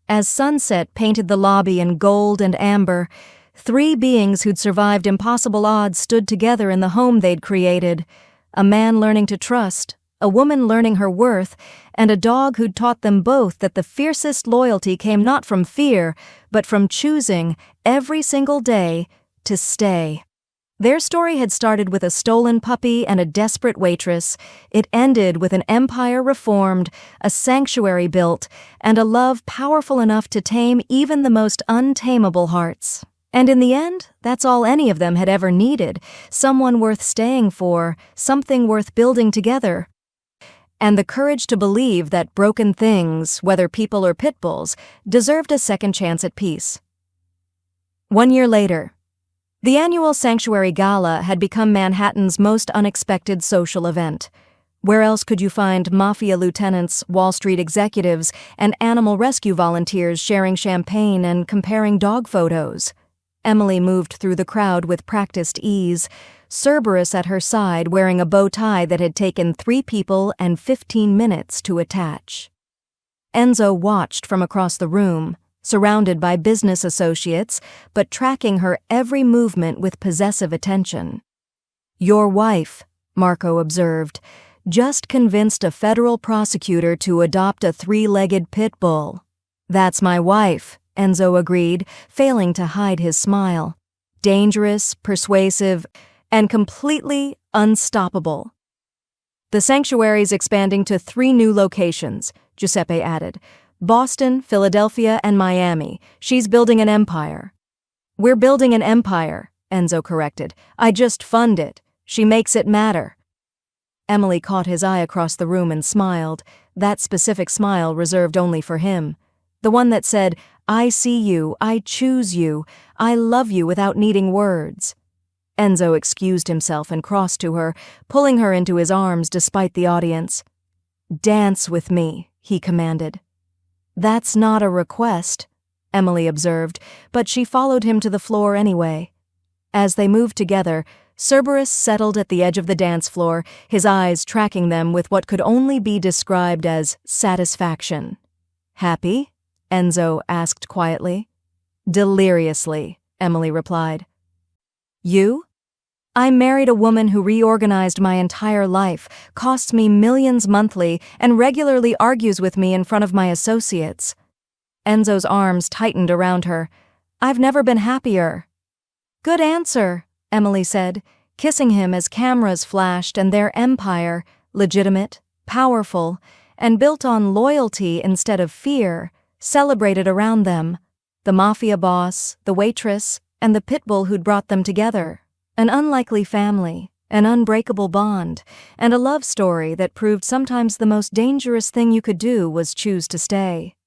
As sunset painted the lobby in gold and amber, three beings who'd survived impossible odds stood together in the home they'd created. A man learning to trust, a woman learning her worth, and a dog who'd taught them both that the fiercest loyalty came not from fear, but from choosing, every single day, to stay. Their story had started with a stolen puppy and a desperate waitress. It ended with an empire reformed, a sanctuary built, and a love powerful enough to tame even the most untamable hearts. And in the end, that's all any of them had ever needed, someone worth staying for, something worth building together. And the courage to believe that broken things, whether people or pitbulls, deserved a second chance at peace. 1 year later, the annual Sanctuary Gala had become Manhattan's most unexpected social event. Where else could you find Mafia lieutenants, Wall Street executives, and animal rescue volunteers sharing champagne and comparing dog photos? Emily moved through the crowd with practiced ease, Cerberus at her side wearing a bow tie that had taken 3 people and 15 minutes to attach. Enzo watched from across the room, surrounded by business associates, but tracking her every movement with possessive attention. "Your wife," Marco observed, "just convinced a federal prosecutor to adopt a 3-legged pit bull." "That's my wife," Enzo agreed, failing to hide his smile. "Dangerous, persuasive, and completely unstoppable." "The sanctuary's expanding to 3 new locations," Giuseppe added. "Boston, Philadelphia, and Miami. She's building an empire." "We're building an empire," Enzo corrected. "I just fund it. She makes it matter." Emily caught his eye across the room and smiled, that specific smile reserved only for him. The one that said, "I see you, I choose you, I love you without needing words." Enzo excused himself and crossed to her, pulling her into his arms despite the audience. "Dance with me," he commanded. "That's not a request," Emily observed, but she followed him to the floor anyway. As they moved together, Cerberus settled at the edge of the dance floor, his eyes tracking them with what could only be described as satisfaction. "Happy?" Enzo asked quietly. "Deliriously," Emily replied. "You?" "I married a woman who reorganized my entire life, costs me millions monthly, and regularly argues with me in front of my associates." Enzo's arms tightened around her. "I've never been happier." "Good answer," Emily said, kissing him as cameras flashed and their empire, legitimate, powerful, and built on loyalty instead of fear, celebrated around them. The Mafia boss, the Waitress, and the Pitbull who'd brought them together. An unlikely family, an unbreakable bond, and a love story that proved sometimes the most dangerous thing you could do was choose to stay.